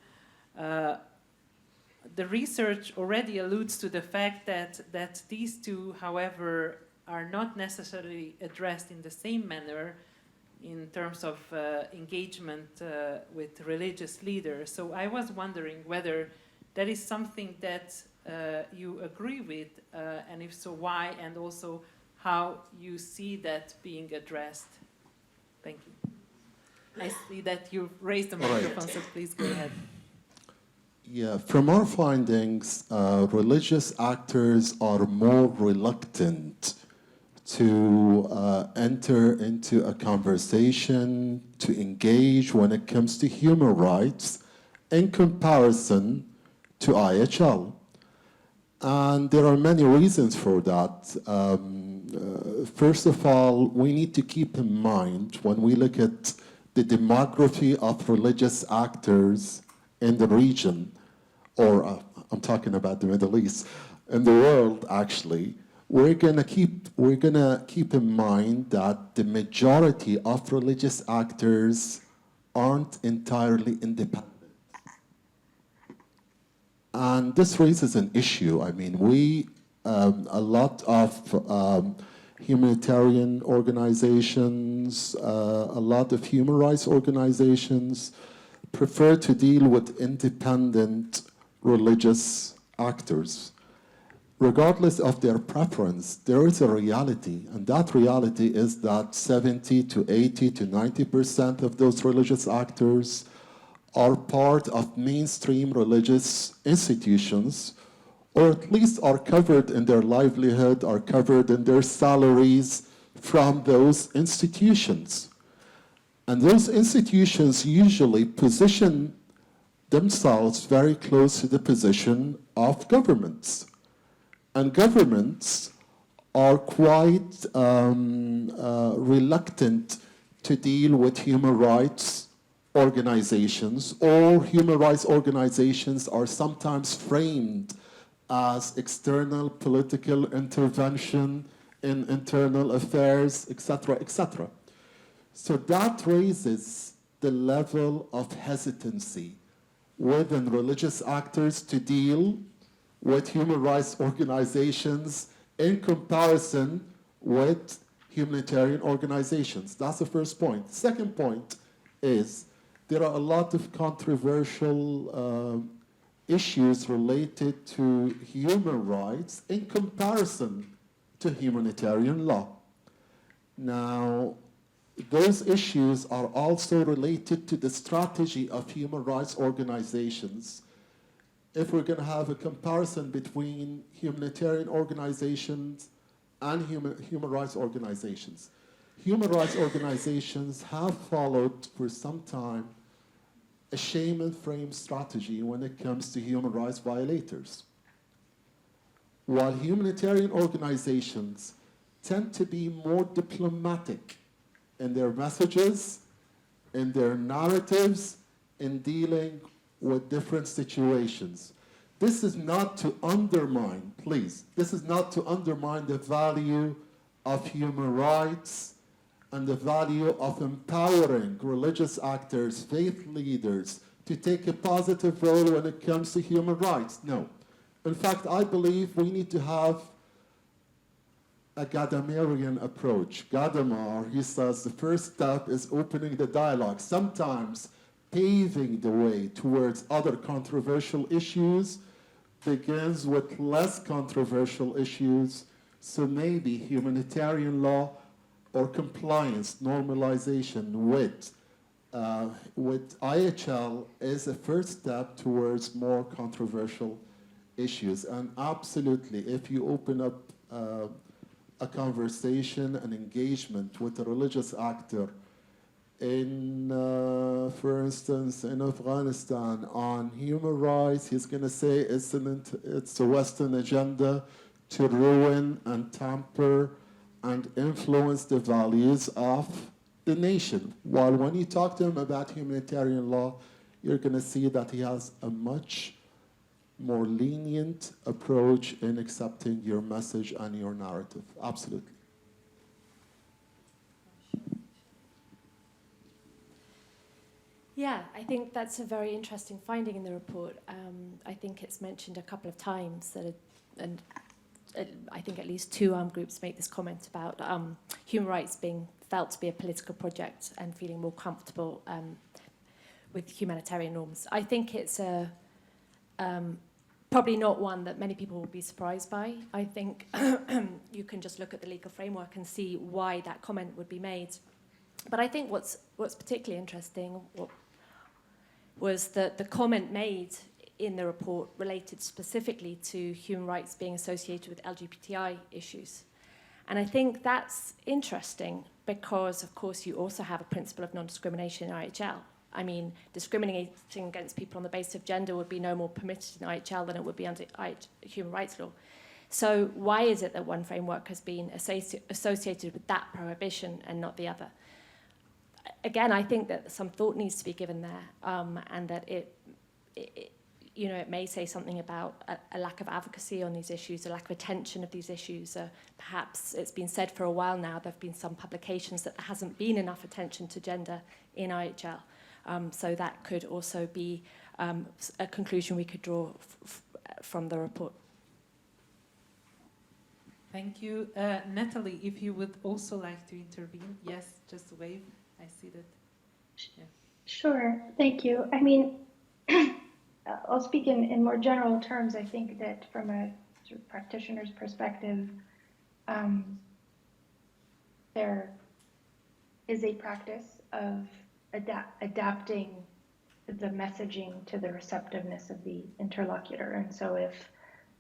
The research already alludes to the fact that these two, however, are not necessarily addressed in the same manner in terms of engagement with religious leaders. So I was wondering whether that is something that you agree with, and if so, why, and also how you see that being addressed. Thank you. I see that you've raised the microphone, so please go ahead. Yeah, from our findings, religious actors are more reluctant to enter into a conversation, to engage when it comes to human rights in comparison to IHL. And there are many reasons for that. First of all, we need to keep in mind when we look at the demography of religious actors in the region, or I'm talking about the Middle East, in the world actually, we're gonna keep in mind that the majority of religious actors aren't entirely independent. And this raises an issue. I mean, a lot of humanitarian organizations, a lot of human rights organizations prefer to deal with independent religious actors. Regardless of their preference, there is a reality, and that reality is that 70 to 80 to 90% of those religious actors are part of mainstream religious institutions, or at least are covered in their livelihood, are covered in their salaries from those institutions. And those institutions usually position themselves very close to the position of governments. And governments are quite reluctant to deal with human rights organizations, or human rights organizations are sometimes framed as external political intervention in internal affairs, etc., etc. So that raises the level of hesitancy within religious actors to deal with human rights organizations in comparison with humanitarian organizations. That's the first point. The second point is there are a lot of controversial issues related to human rights in comparison to humanitarian law. Now, those issues are also related to the strategy of human rights organizations. If we're going to have a comparison between humanitarian organizations and human rights organizations, human rights organizations have followed for some time a shame and frame strategy when it comes to human rights violators. While humanitarian organizations tend to be more diplomatic in their messages, in their narratives, in dealing with different situations. This is not to undermine, please, this is not to undermine the value of human rights and the value of empowering religious actors, faith leaders, to take a positive role when it comes to human rights. No. In fact, I believe we need to have a Gadamerian approach. Gadamer, he says the first step is opening the dialogue, sometimes paving the way towards other controversial issues begins with less controversial issues, so maybe humanitarian law or compliance, normalization with IHL is a first step towards more controversial issues. And absolutely, if you open up a conversation, an engagement with a religious actor in, for instance, in Afghanistan on human rights, he's going to say it's a Western agenda to ruin and tamper and influence the values of the nation. While when you talk to him about humanitarian law, you're going to see that he has a much more lenient approach in accepting your message and your narrative. Absolutely. Yeah, I think that's a very interesting finding in the report. I think it's mentioned a couple of times that, I think at least two armed groups make this comment about human rights being felt to be a political project and feeling more comfortable with humanitarian norms. I think it's probably not one that many people will be surprised by. I think you can just look at the legal framework and see why that comment would be made. But I think what's particularly interesting was that the comment made in the report related specifically to human rights being associated with LGBTI issues. And I think that's interesting because, of course, you also have a principle of non-discrimination in IHL. I mean, discriminating against people on the basis of gender would be no more permitted in IHL than it would be under human rights law. So why is it that one framework has been associated with that prohibition and not the other? Again, I think that some thought needs to be given there, and that it may say something about a lack of advocacy on these issues, a lack of attention of these issues. Perhaps it's been said for a while now, there have been some publications that there hasn't been enough attention to gender in IHL. So that could also be a conclusion we could draw from the report. Thank you. Natalie, if you would also like to intervene. Yes, just wave. I see that. Yeah. Sure, thank you. I mean, I'll speak in more general terms. I think that from a sort of practitioner's perspective, there is a practice of adapting the messaging to the receptiveness of the interlocutor. And so if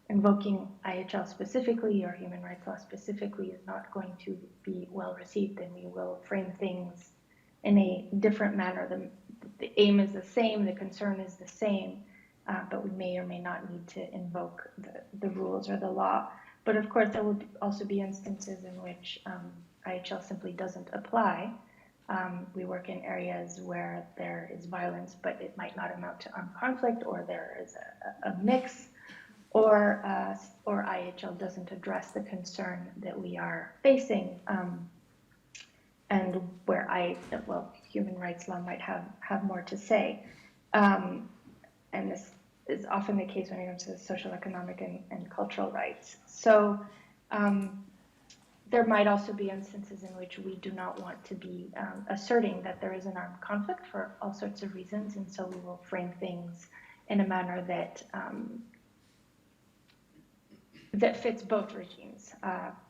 invoking IHL specifically or human rights law specifically is not going to be well received, then we will frame things in a different manner. The aim is the same, the concern is the same, but we may or may not need to invoke the rules or the law. But of course, there will also be instances in which IHL simply doesn't apply. We work in areas where there is violence, but it might not amount to armed conflict, or there is a mix, or IHL doesn't address the concern that we are facing, and where human rights law might have more to say. And this is often the case when it comes to social, economic, and cultural rights. So there might also be instances in which we do not want to be asserting that there is an armed conflict for all sorts of reasons, and so we will frame things in a manner that that fits both regimes,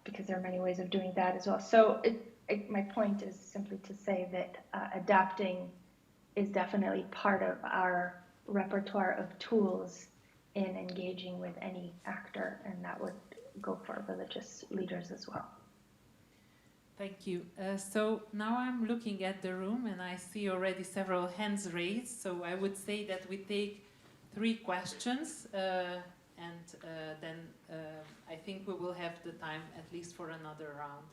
because there are many ways of doing that as well. So my point is simply to say that adapting is definitely part of our repertoire of tools in engaging with any actor, and that would go for religious leaders as well. Thank you. So now I'm looking at the room and I see already several hands raised. So I would say that we take 3 questions and then I think we will have the time at least for another round.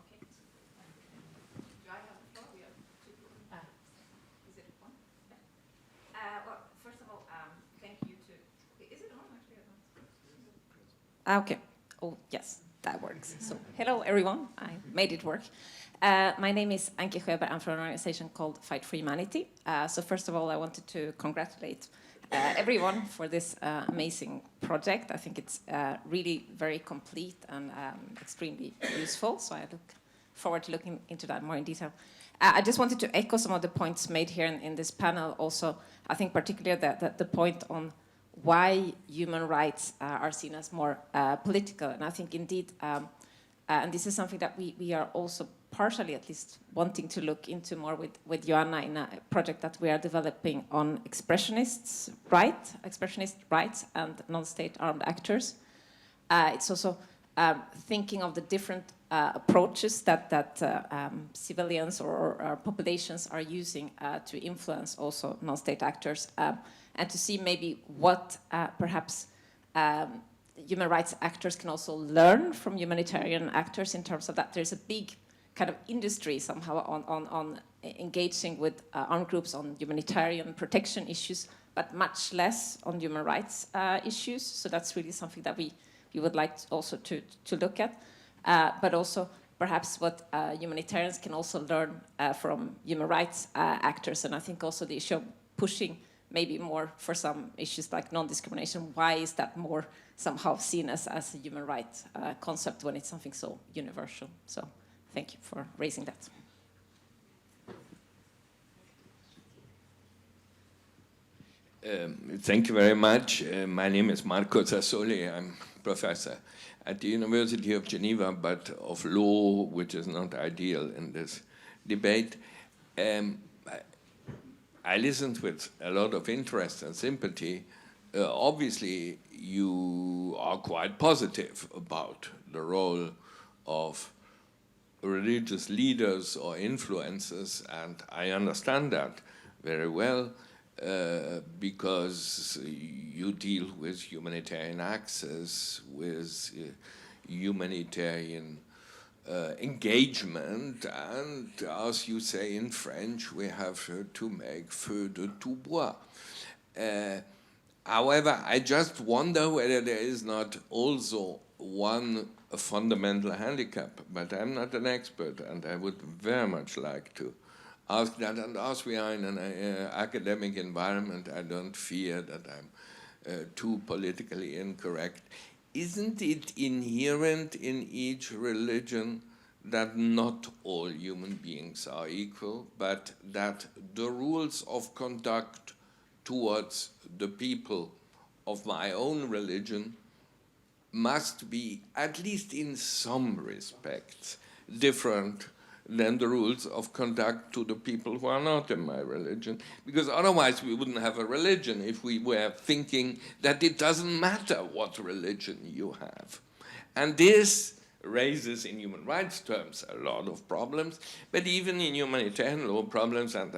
Okay. Do I have the floor? We have 2 people. Is it on? Well, first of all, thank you to... Is it on actually? Okay. Oh, yes. That works. So, hello everyone. I made it work. My name is Anke Sjöberg. I'm from an organization called Fight for Humanity. So first of all, I wanted to congratulate everyone for this amazing project. I think it's really very complete and extremely useful. So I look forward to looking into that more in detail. I just wanted to echo some of the points made here in this panel also. I think particularly the point on why human rights are seen as more political. And I think indeed, and this is something that we are also partially at least wanting to look into more with Joanna in a project that we are developing on expressionist rights and non-state armed actors. It's also thinking of the different approaches that civilians or populations are using to influence also non-state actors, and to see maybe what perhaps human rights actors can also learn from humanitarian actors in terms of that there's a big kind of industry somehow on engaging with armed groups on humanitarian protection issues, but much less on human rights issues. So that's really something that we would like also to look at. But also perhaps what humanitarians can also learn from human rights actors. And I think also the issue of pushing maybe more for some issues like non-discrimination. Why is that more somehow seen as a human rights concept when it's something so universal? So thank you for raising that. Thank you very much. My name is Marco Sassoli. I'm professor at the University of Geneva, but of law, which is not ideal in this debate. I listened with a lot of interest and sympathy. Obviously, you are quite positive about the role of religious leaders or influencers, and I understand that very well. Because you deal with humanitarian access, with humanitarian engagement, and as you say in French, we have to make feu de tout bois. However, I just wonder whether there is not also one fundamental handicap, but I'm not an expert, and I would very much like to ask that. And as we are in an academic environment, I don't fear that I'm too politically incorrect. Isn't it inherent in each religion that not all human beings are equal, but that the rules of conduct towards the people of my own religion must be, at least in some respects, different than the rules of conduct to the people who are not in my religion? Because otherwise we wouldn't have a religion if we were thinking that it doesn't matter what religion you have. And this raises, in human rights terms, a lot of problems, but even in humanitarian law problems, and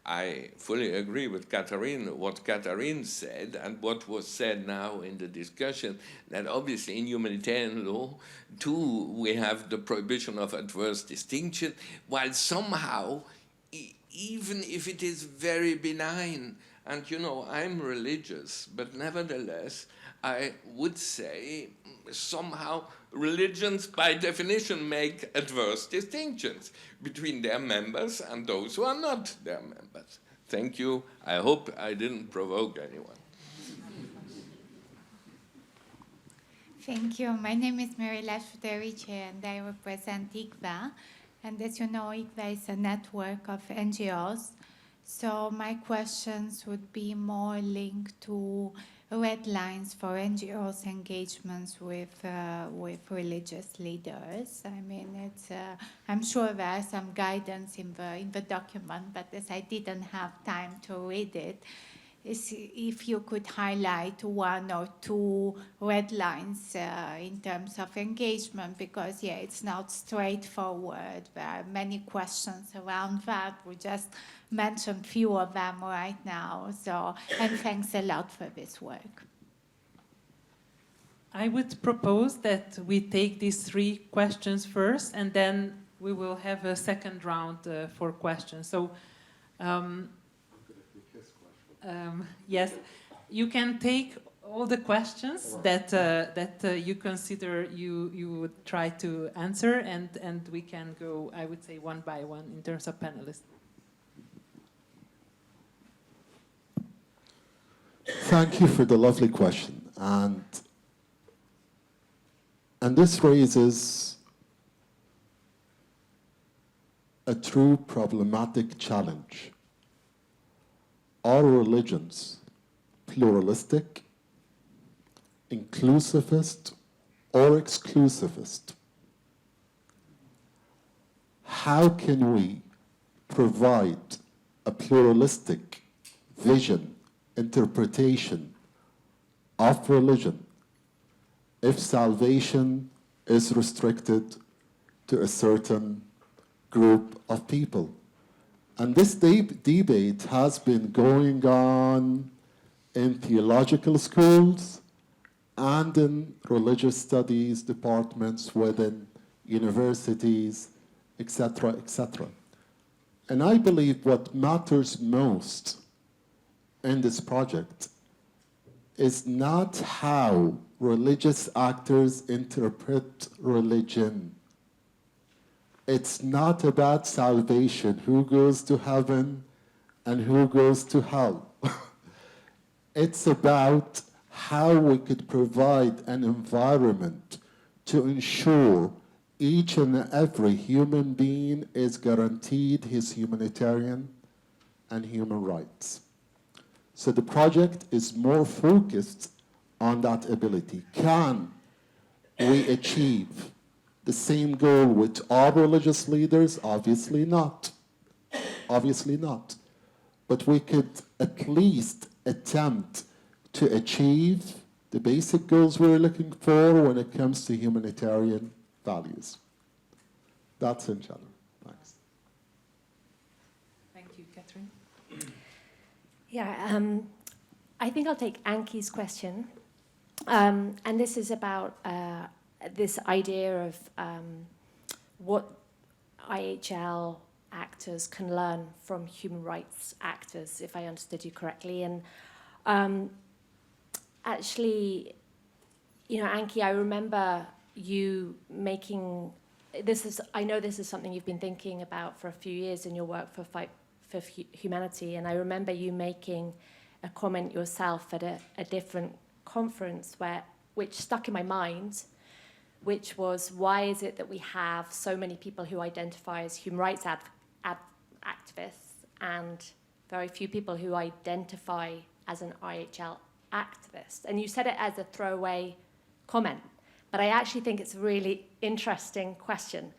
I fully agree with what Catherine said, and what was said now in the discussion, that obviously in humanitarian law, too, we have the prohibition of adverse distinction, while somehow, even if it is very benign, and you know, I'm religious, but nevertheless, I would say somehow religions by definition make adverse distinctions between their members and those who are not their members. Thank you. I hope I didn't provoke anyone. Thank you. My name is Mirela Shuterice and I represent ICVA. And as you know, ICVA is a network of NGOs. So my questions would be more linked to red lines for NGOs' engagements with religious leaders. I mean, it's I'm sure there are some guidance in the document, but as I didn't have time to read it, if you could highlight one or two red lines in terms of engagement, because yeah, it's not straightforward. There are many questions around that. We just mentioned few of them right now. So, and thanks a lot for this work. I would propose that we take these three questions first, and then we will have a second round for questions. So, yes, you can take all the questions that you consider you would try to answer, and we can go, I would say, one by one in terms of panelists. Thank you for the lovely question. And this raises a true problematic challenge. Are religions pluralistic, inclusivist, or exclusivist? How can we provide a pluralistic vision, interpretation of religion if salvation is restricted to a certain group of people? And this debate has been going on in theological schools and in religious studies departments within universities, etc., etc. And I believe what matters most in this project is not how religious actors interpret religion. It's not about salvation, who goes to heaven and who goes to hell. It's about how we could provide an environment to ensure each and every human being is guaranteed his humanitarian and human rights. So the project is more focused on that ability. Can we achieve the same goal with all religious leaders? Obviously not. Obviously not. But we could at least attempt to achieve the basic goals we're looking for when it comes to humanitarian values. That's in general. Thanks. Thank you, Catherine. Yeah, I think I'll take Anki's question. And this is about this idea of what IHL actors can learn from human rights actors, if I understood you correctly. And actually, you know, Anki, I remember you making this. I know this is something you've been thinking about for a few years in your work for Fight for Humanity, and I remember you making a comment yourself at a different conference which stuck in my mind, which was, why is it that we have so many people who identify as human rights activists and very few people who identify as an IHL activist? And you said it as a throwaway comment, but I actually think it's a really interesting question.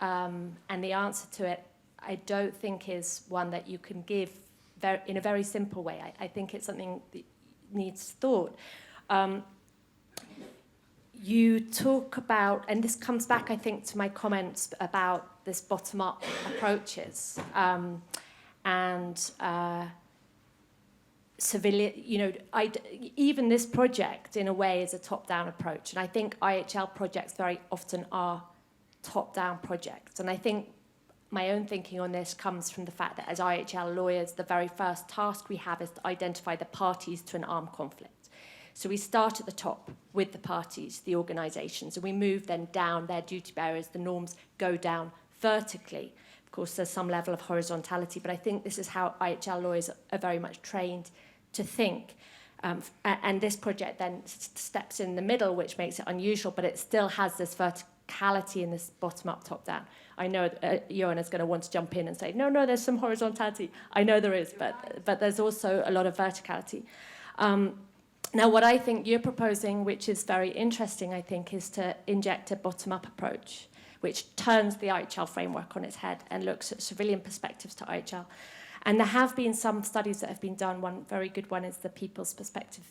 And the answer to it, I don't think is one that you can give in a very simple way. I think it's something that needs thought. You talk about, and this comes back, I think, to my comments about this bottom-up approaches and civilian. You know, even this project, in a way, is a top-down approach, and I think IHL projects very often are top-down projects. And I think my own thinking on this comes from the fact that as IHL lawyers, the very first task we have is to identify the parties to an armed conflict. So we start at the top with the parties, the organisations, and we move then down their duty bearers. The norms go down vertically. Of course, there's some level of horizontality, but I think this is how IHL lawyers are very much trained to think. And this project then steps in the middle, which makes it unusual, but it still has this verticality in this bottom-up, top-down. I know Joanna's going to want to jump in and say, no, there's some horizontality. I know there is, but there's also a lot of verticality. Now, what I think you're proposing, which is very interesting, I think, is to inject a bottom-up approach, which turns the IHL framework on its head and looks at civilian perspectives to IHL. And there have been some studies that have been done. One very good one is the People's Perspective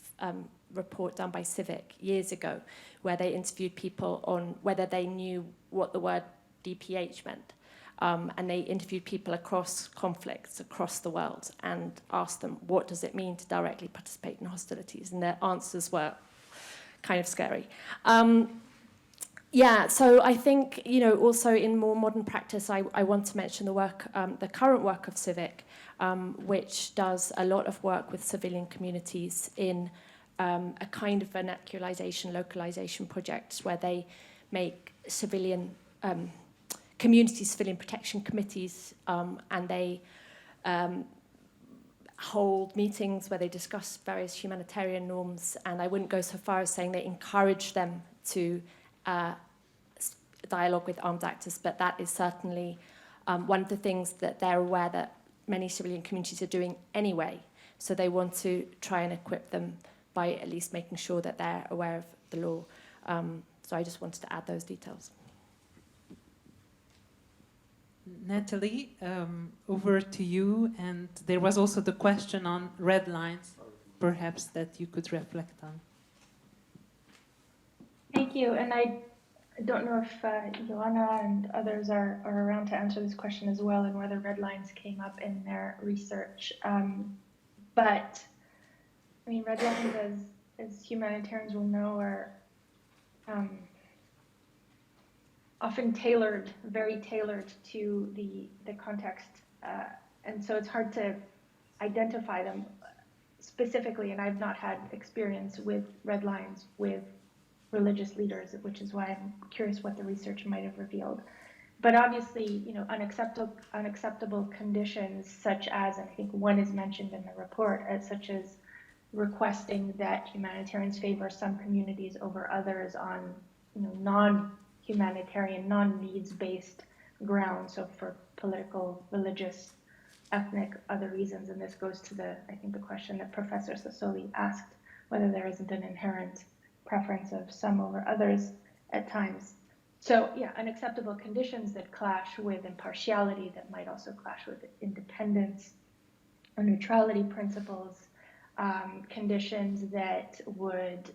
report done by Civic years ago, where they interviewed people on whether they knew what the word DPH meant. And they interviewed people across conflicts, across the world, and asked them, what does it mean to directly participate in hostilities? And their answers were kind of scary. So I think, you know, also in more modern practice, I want to mention the work, the current work of Civic, which does a lot of work with civilian communities in a kind of vernacularization, localization projects where they make civilian community civilian protection committees, and they hold meetings where they discuss various humanitarian norms, and I wouldn't go so far as saying they encourage them to dialogue with armed actors, but that is certainly one of the things that they're aware that many civilian communities are doing anyway. So they want to try and equip them by at least making sure that they're aware of the law. So I just wanted to add those details. Natalie, over to you. And there was also the question on red lines, perhaps that you could reflect on. Thank you. And I don't know if Joanna and others are around to answer this question as well, and whether red lines came up in their research. But I mean, red lines, as humanitarians will know, are often tailored, very tailored to the context. And so it's hard to identify them specifically, and I've not had experience with red lines with religious leaders, which is why I'm curious what the research might have revealed. But obviously, you know, unacceptable conditions such as, and I think one is mentioned in the report, such as requesting that humanitarians favor some communities over others on, you know, non-humanitarian, non-needs-based grounds, so for political, religious, ethnic, other reasons. And this goes to the, I think, the question that Professor Sassoli asked, whether there isn't an inherent preference of some over others at times. So yeah, unacceptable conditions that clash with impartiality, that might also clash with independence or neutrality principles, conditions that would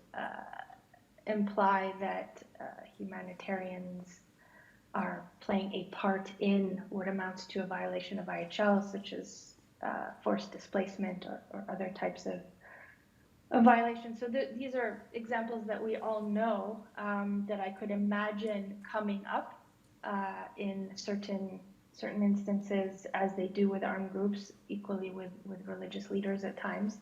imply that humanitarians are playing a part in what amounts to a violation of IHL, such as forced displacement or other types of violations. So these are examples that we all know, that I could imagine coming up in certain instances, as they do with armed groups, equally with religious leaders at times.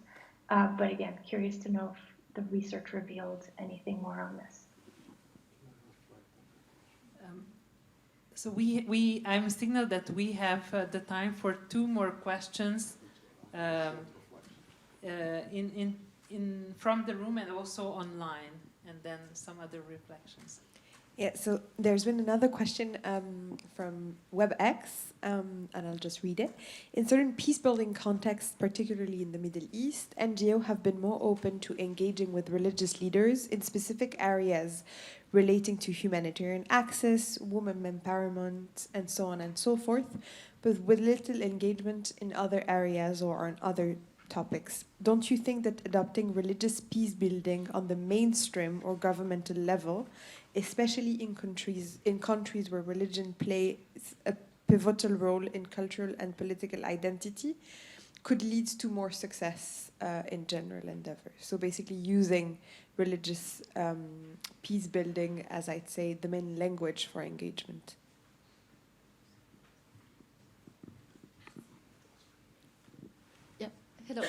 But again, curious to know if the research revealed anything more on this. So I'm signaled that we have the time for 2 more questions from the room and also online, and then some other reflections. Yeah, so there's been another question from WebEx, and I'll just read it. In certain peace-building contexts, particularly in the Middle East, NGOs have been more open to engaging with religious leaders in specific areas relating to humanitarian access, women empowerment, and so on and so forth, but with little engagement in other areas or on other topics. Don't you think that adopting religious peace building on the mainstream or governmental level, especially in countries where religion plays a pivotal role in cultural and political identity, could lead to more success in general endeavors? So basically using religious peace building as, I'd say, the main language for engagement. Hello,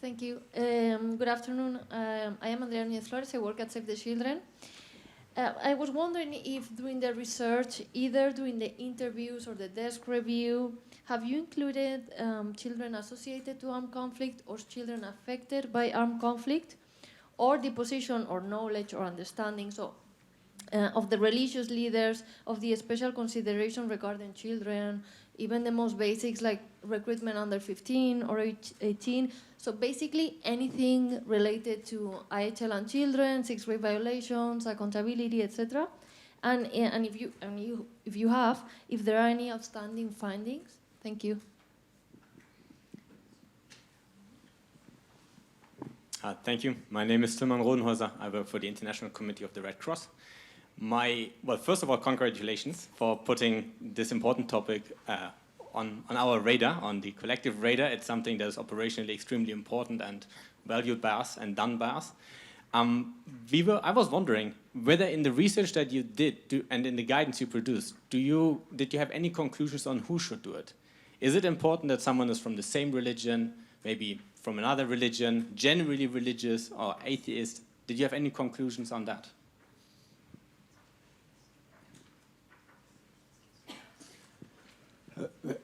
thank you. Good afternoon. I am Andrea Núñez Flores. I work at Save the Children. I was wondering if during the research, either during the interviews or the desk review, have you included children associated to armed conflict or children affected by armed conflict, or the position or knowledge or understanding of the religious leaders, of the special consideration regarding children, even the most basics like recruitment under 15 or 18. So basically anything related to IHL and children, 6 rape violations, accountability, etc. And if there are any outstanding findings. Thank you. Thank you. My name is Tilman Rodenhäuser. I work for the International Committee of the Red Cross. Well, first of all, congratulations for putting this important topic on our radar, on the collective radar. It's something that is operationally extremely important and valued by us and done by us. I was wondering whether in the research that you did and in the guidance you produced, did you have any conclusions on who should do it? Is it important that someone is from the same religion, maybe from another religion, generally religious or atheist? Did you have any conclusions on that?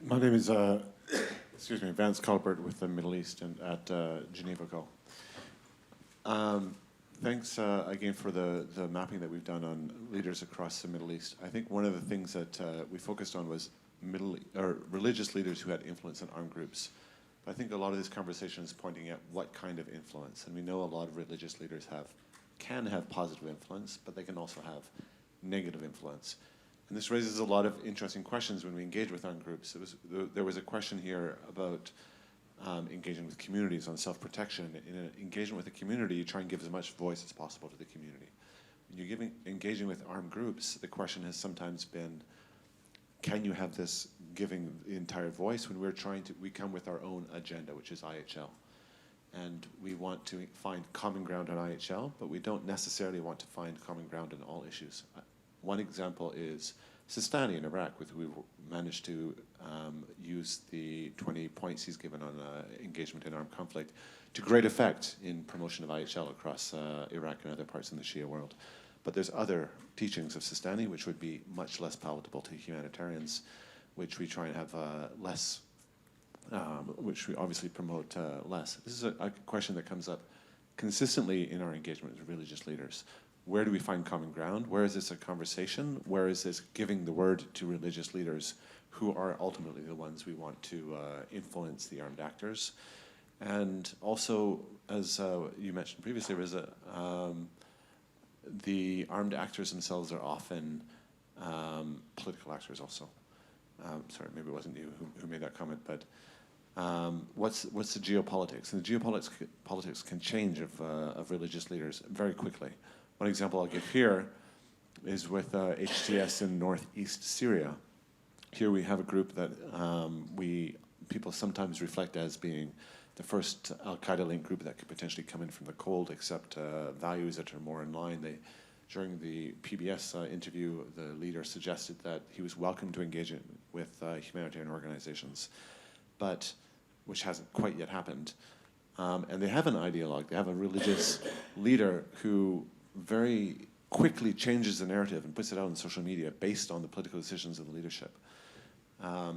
My name is, Vance Colbert with the Middle East and at Geneva Co. Thanks again for the mapping that we've done on leaders across the Middle East. I think one of the things that we focused on was religious leaders who had influence in armed groups. But I think a lot of this conversation is pointing at what kind of influence. And we know a lot of religious leaders can have positive influence, but they can also have negative influence. And this raises a lot of interesting questions when we engage with armed groups. There was a question here about engaging with communities on self-protection. In an engagement with a community, you try and give as much voice as possible to the community. When you're engaging with armed groups, the question has sometimes been, can you have this giving the entire voice? When we come with our own agenda, which is IHL. And we want to find common ground on IHL, but we don't necessarily want to find common ground on all issues. One example is Sistani in Iraq, with who we managed to use the 20 points he's given on engagement in armed conflict to great effect in promotion of IHL across Iraq and other parts in the Shia world. But there's other teachings of Sistani which would be much less palatable to humanitarians, which we try and have less, which we obviously promote less. This is a question that comes up consistently in our engagement with religious leaders. Where do we find common ground? Where is this a conversation? Where is this giving the word to religious leaders who are ultimately the ones we want to influence the armed actors? And also, as you mentioned previously, Riza, the armed actors themselves are often political actors also. Sorry, maybe it wasn't you who made that comment, but what's the geopolitics? And the geopolitics can change of religious leaders very quickly. One example I'll give here is with HTS in northeast Syria. Here we have a group that people sometimes reflect as being the first al-Qaeda-linked group that could potentially come in from the cold, accept values that are more in line. During the PBS interview, the leader suggested that he was welcome to engage with humanitarian organizations, but which hasn't quite yet happened. And they have an ideologue. They have a religious leader who very quickly changes the narrative and puts it out on social media based on the political decisions of the leadership.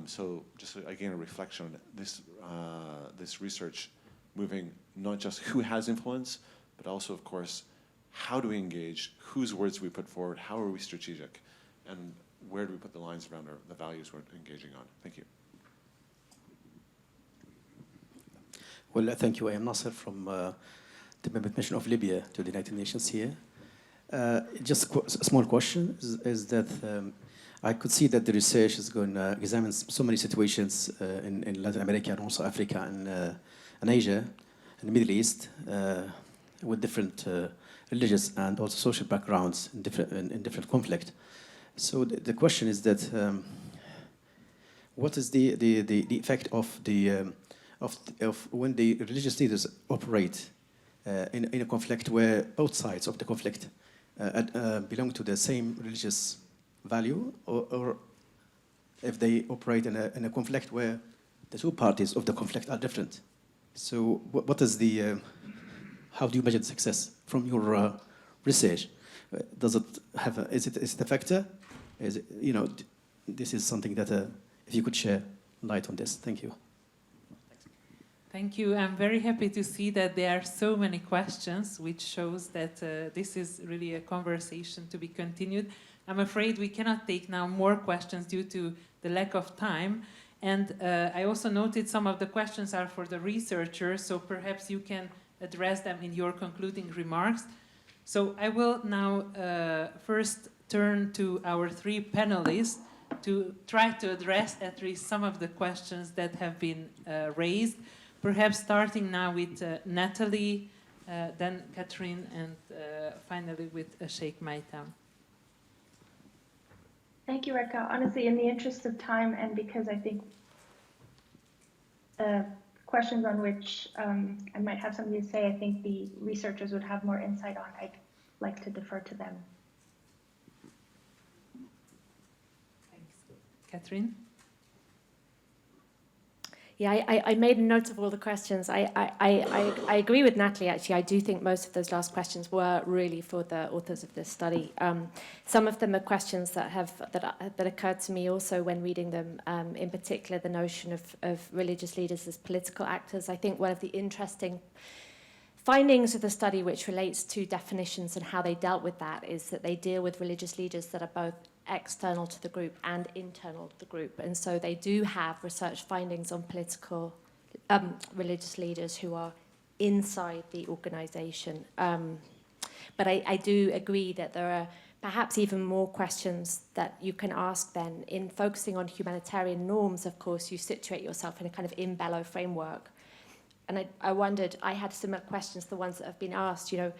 So just again, a reflection on this research moving not just who has influence, but also, of course, how do we engage, whose words do we put forward, how are we strategic, and where do we put the lines around the values we're engaging on. Thank you. Well, thank you. I am Nasser from the Permanent Mission of Libya to the United Nations here. Just a small question is that I could see that the research is going to examine so many situations in Latin America and also Africa and Asia and the Middle East with different religious and also social backgrounds in different conflict. So the question is that what is the effect of when the religious leaders operate in a conflict where both sides of the conflict belong to the same religious value, or if they operate in a conflict where the two parties of the conflict are different. So what is how do you measure success from your research? Does it have is it a factor? Is it, this is something that if you could share light on this. Thank you. Thank you. I'm very happy to see that there are so many questions, which shows that this is really a conversation to be continued. I'm afraid we cannot take now more questions due to the lack of time. And I also noted some of the questions are for the researchers, so perhaps you can address them in your concluding remarks. So I will now first turn to our three panelists to try to address at least some of the questions that have been raised. Perhaps starting now with Natalie, then Catherine, and finally with Sheikh Maitam. Thank you, Reka. Honestly, in the interest of time, and because I think questions on which I might have something to say, I think the researchers would have more insight on. I'd like to defer to them. Thanks. Catherine? Yeah, I made a note of all the questions. I agree with Natalie, actually. I do think most of those last questions were really for the authors of this study. Some of them are questions that occurred to me also when reading them, in particular the notion of religious leaders as political actors. I think one of the interesting findings of the study which relates to definitions and how they dealt with that is that they deal with religious leaders that are both external to the group and internal to the group. And so they do have research findings on political religious leaders who are inside the organisation. But I do agree that there are perhaps even more questions that you can ask then. In focusing on humanitarian norms, of course, you situate yourself in a kind of in bello framework. And I wondered, I had similar questions to the ones that have been asked, you know,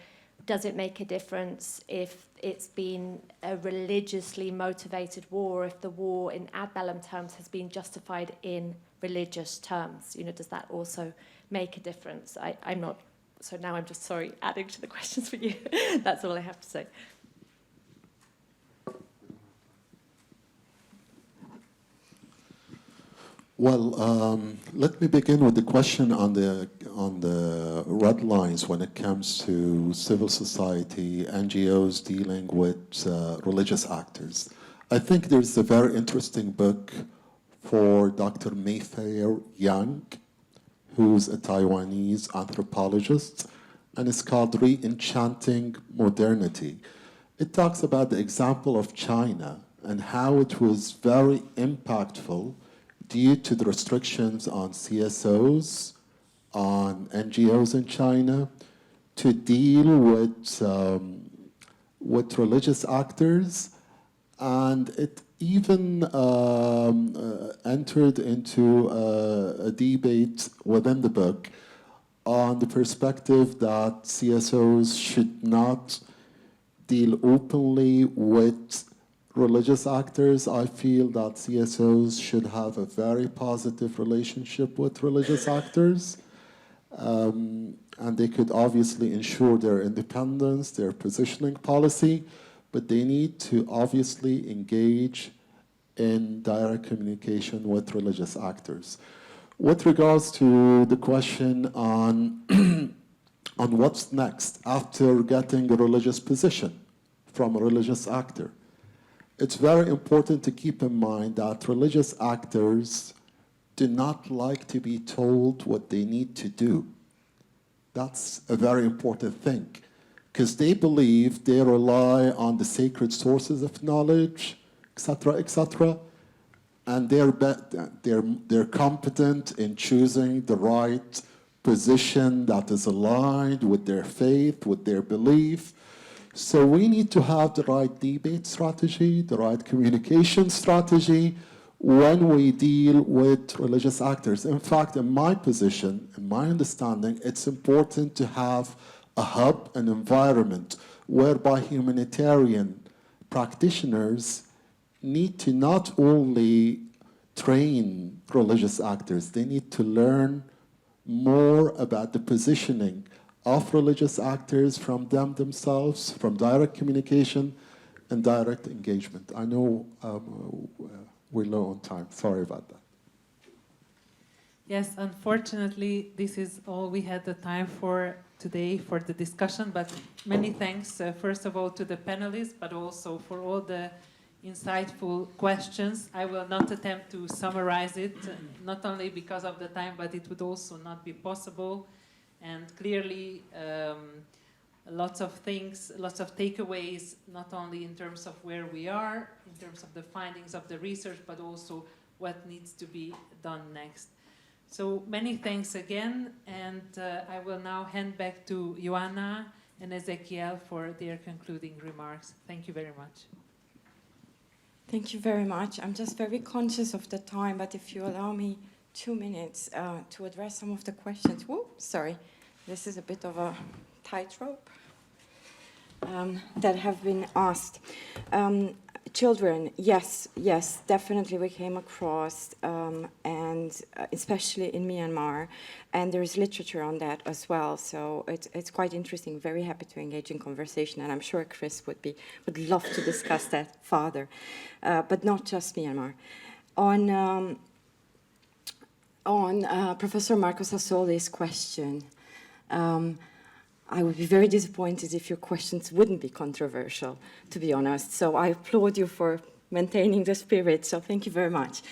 does it make a difference if it's been a religiously motivated war, if the war in ad bellum terms has been justified in religious terms? You know, does that also make a difference? I'm not, so now I'm just, sorry, adding to the questions for you. That's all I have to say. Well, let me begin with the question on the red lines when it comes to civil society, NGOs dealing with religious actors. I think there's a very interesting book for Dr. Mayfair Yang, who's a Taiwanese anthropologist, and it's called Re-Enchanting Modernity. It talks about the example of China and how it was very impactful due to the restrictions on CSOs, on NGOs in China, to deal with religious actors, and it even entered into a debate within the book on the perspective that CSOs should not deal openly with religious actors. I feel that CSOs should have a very positive relationship with religious actors, and they could obviously ensure their independence, their positioning policy, but they need to obviously engage in direct communication with religious actors. With regards to the question on, on what's next after getting a religious position from a religious actor, it's very important to keep in mind that religious actors do not like to be told what they need to do. That's a very important thing, because they believe they rely on the sacred sources of knowledge, etc., and they're competent in choosing the right position that is aligned with their faith, with their belief. So we need to have the right debate strategy, the right communication strategy when we deal with religious actors. In fact, in my position, in my understanding, it's important to have a hub, an environment whereby humanitarian practitioners need to not only train religious actors, they need to learn more about the positioning of religious actors from them themselves, from direct communication and direct engagement. I know we're low on time. Sorry about that. Yes, unfortunately, this is all we had the time for today for the discussion, but many thanks, first of all, to the panelists, but also for all the insightful questions. I will not attempt to summarize it, not only because of the time, but it would also not be possible. And clearly, lots of things, lots of takeaways, not only in terms of where we are, in terms of the findings of the research, but also what needs to be done next. So many thanks again, and I will now hand back to Ioana and Ezequiel for their concluding remarks. Thank you very much. Thank you very much. I'm just very conscious of the time, but if you allow me 2 minutes to address some of the questions. Whoop, sorry, this is a bit of a tightrope that have been asked. Children, yes, definitely we came across, and especially in Myanmar, and there is literature on that as well. So it's quite interesting. Very happy to engage in conversation, and I'm sure Chris would love to discuss that further, but not just Myanmar. On Professor Marcos Assoli's question, I would be very disappointed if your questions wouldn't be controversial, to be honest. So I applaud you for maintaining the spirit, so thank you very much.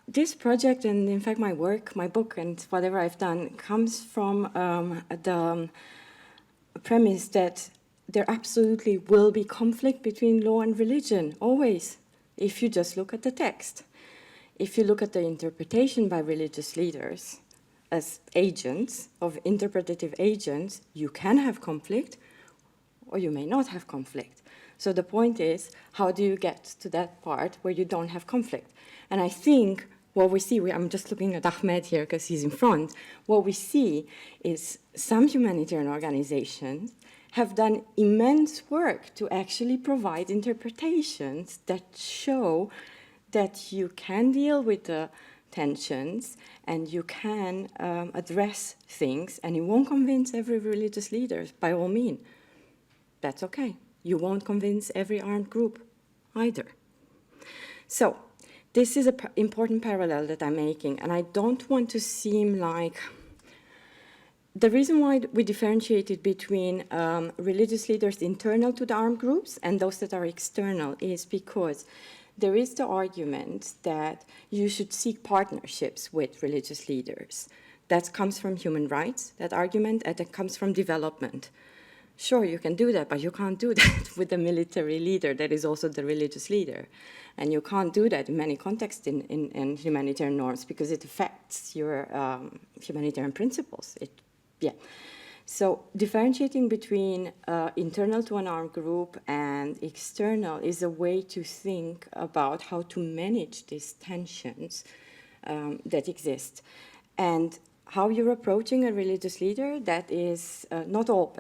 this project, and in fact my work, my book, and whatever I've done, comes from the premise that there absolutely will be conflict between law and religion, always, if you just look at the text. If you look at the interpretation by religious leaders as agents, of interpretative agents, you can have conflict, or you may not have conflict. So the point is, how do you get to that part where you don't have conflict? And I think what we see, I'm just looking at Ahmed here because he's in front, what we see is some humanitarian organizations have done immense work to actually provide interpretations that show that you can deal with the tensions and you can address things, and you won't convince every religious leader, by all means. That's okay. You won't convince every armed group either. So this is an important parallel that I'm making, and I don't want to seem like... The reason why we differentiated between religious leaders internal to the armed groups and those that are external is because there is the argument that you should seek partnerships with religious leaders. That comes from human rights, that argument, and it comes from development. Sure, you can do that, but you can't do that with the military leader that is also the religious leader. And you can't do that in many contexts in humanitarian norms because it affects your humanitarian principles. So differentiating between internal to an armed group and external is a way to think about how to manage these tensions that exist. And how you're approaching a religious leader, that is not all.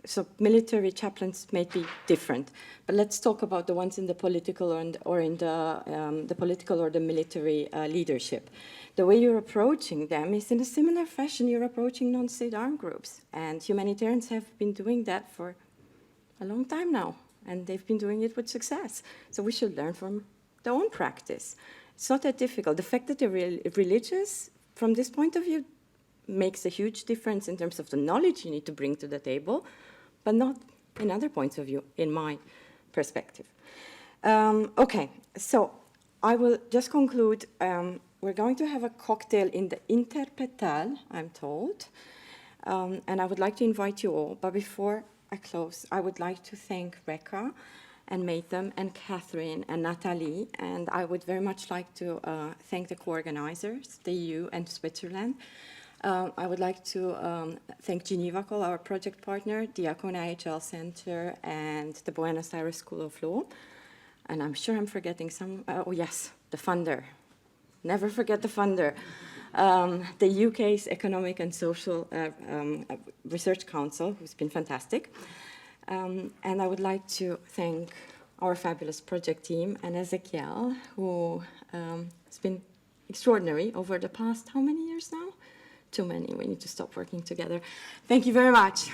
So military chaplains may be different, but let's talk about the ones in the political or in the political or the military leadership. The way you're approaching them is in a similar fashion you're approaching non-state armed groups, and humanitarians have been doing that for a long time now, and they've been doing it with success. So we should learn from their own practice. It's not that difficult. The fact that they're religious, from this point of view, makes a huge difference in terms of the knowledge you need to bring to the table, but not in other points of view, in my perspective. Okay, so I will just conclude. We're going to have a cocktail in the Interpetal, I'm told, and I would like to invite you all. But before I close, I would like to thank Rekha and Maitham and Catherine and Natalie, and I would very much like to thank the co-organizers, the EU and Switzerland. I would like to thank Geneva, our project partner, the IHL Center, and the Buenos Aires School of Law. And I'm sure I'm forgetting some. Oh, yes, the funder. Never forget the funder. The UK's Economic and Social Research Council, who's been fantastic. And I would like to thank our fabulous project team and Ezekiel, who has been extraordinary over the past, how many years now? Too many. We need to stop working together. Thank you very much.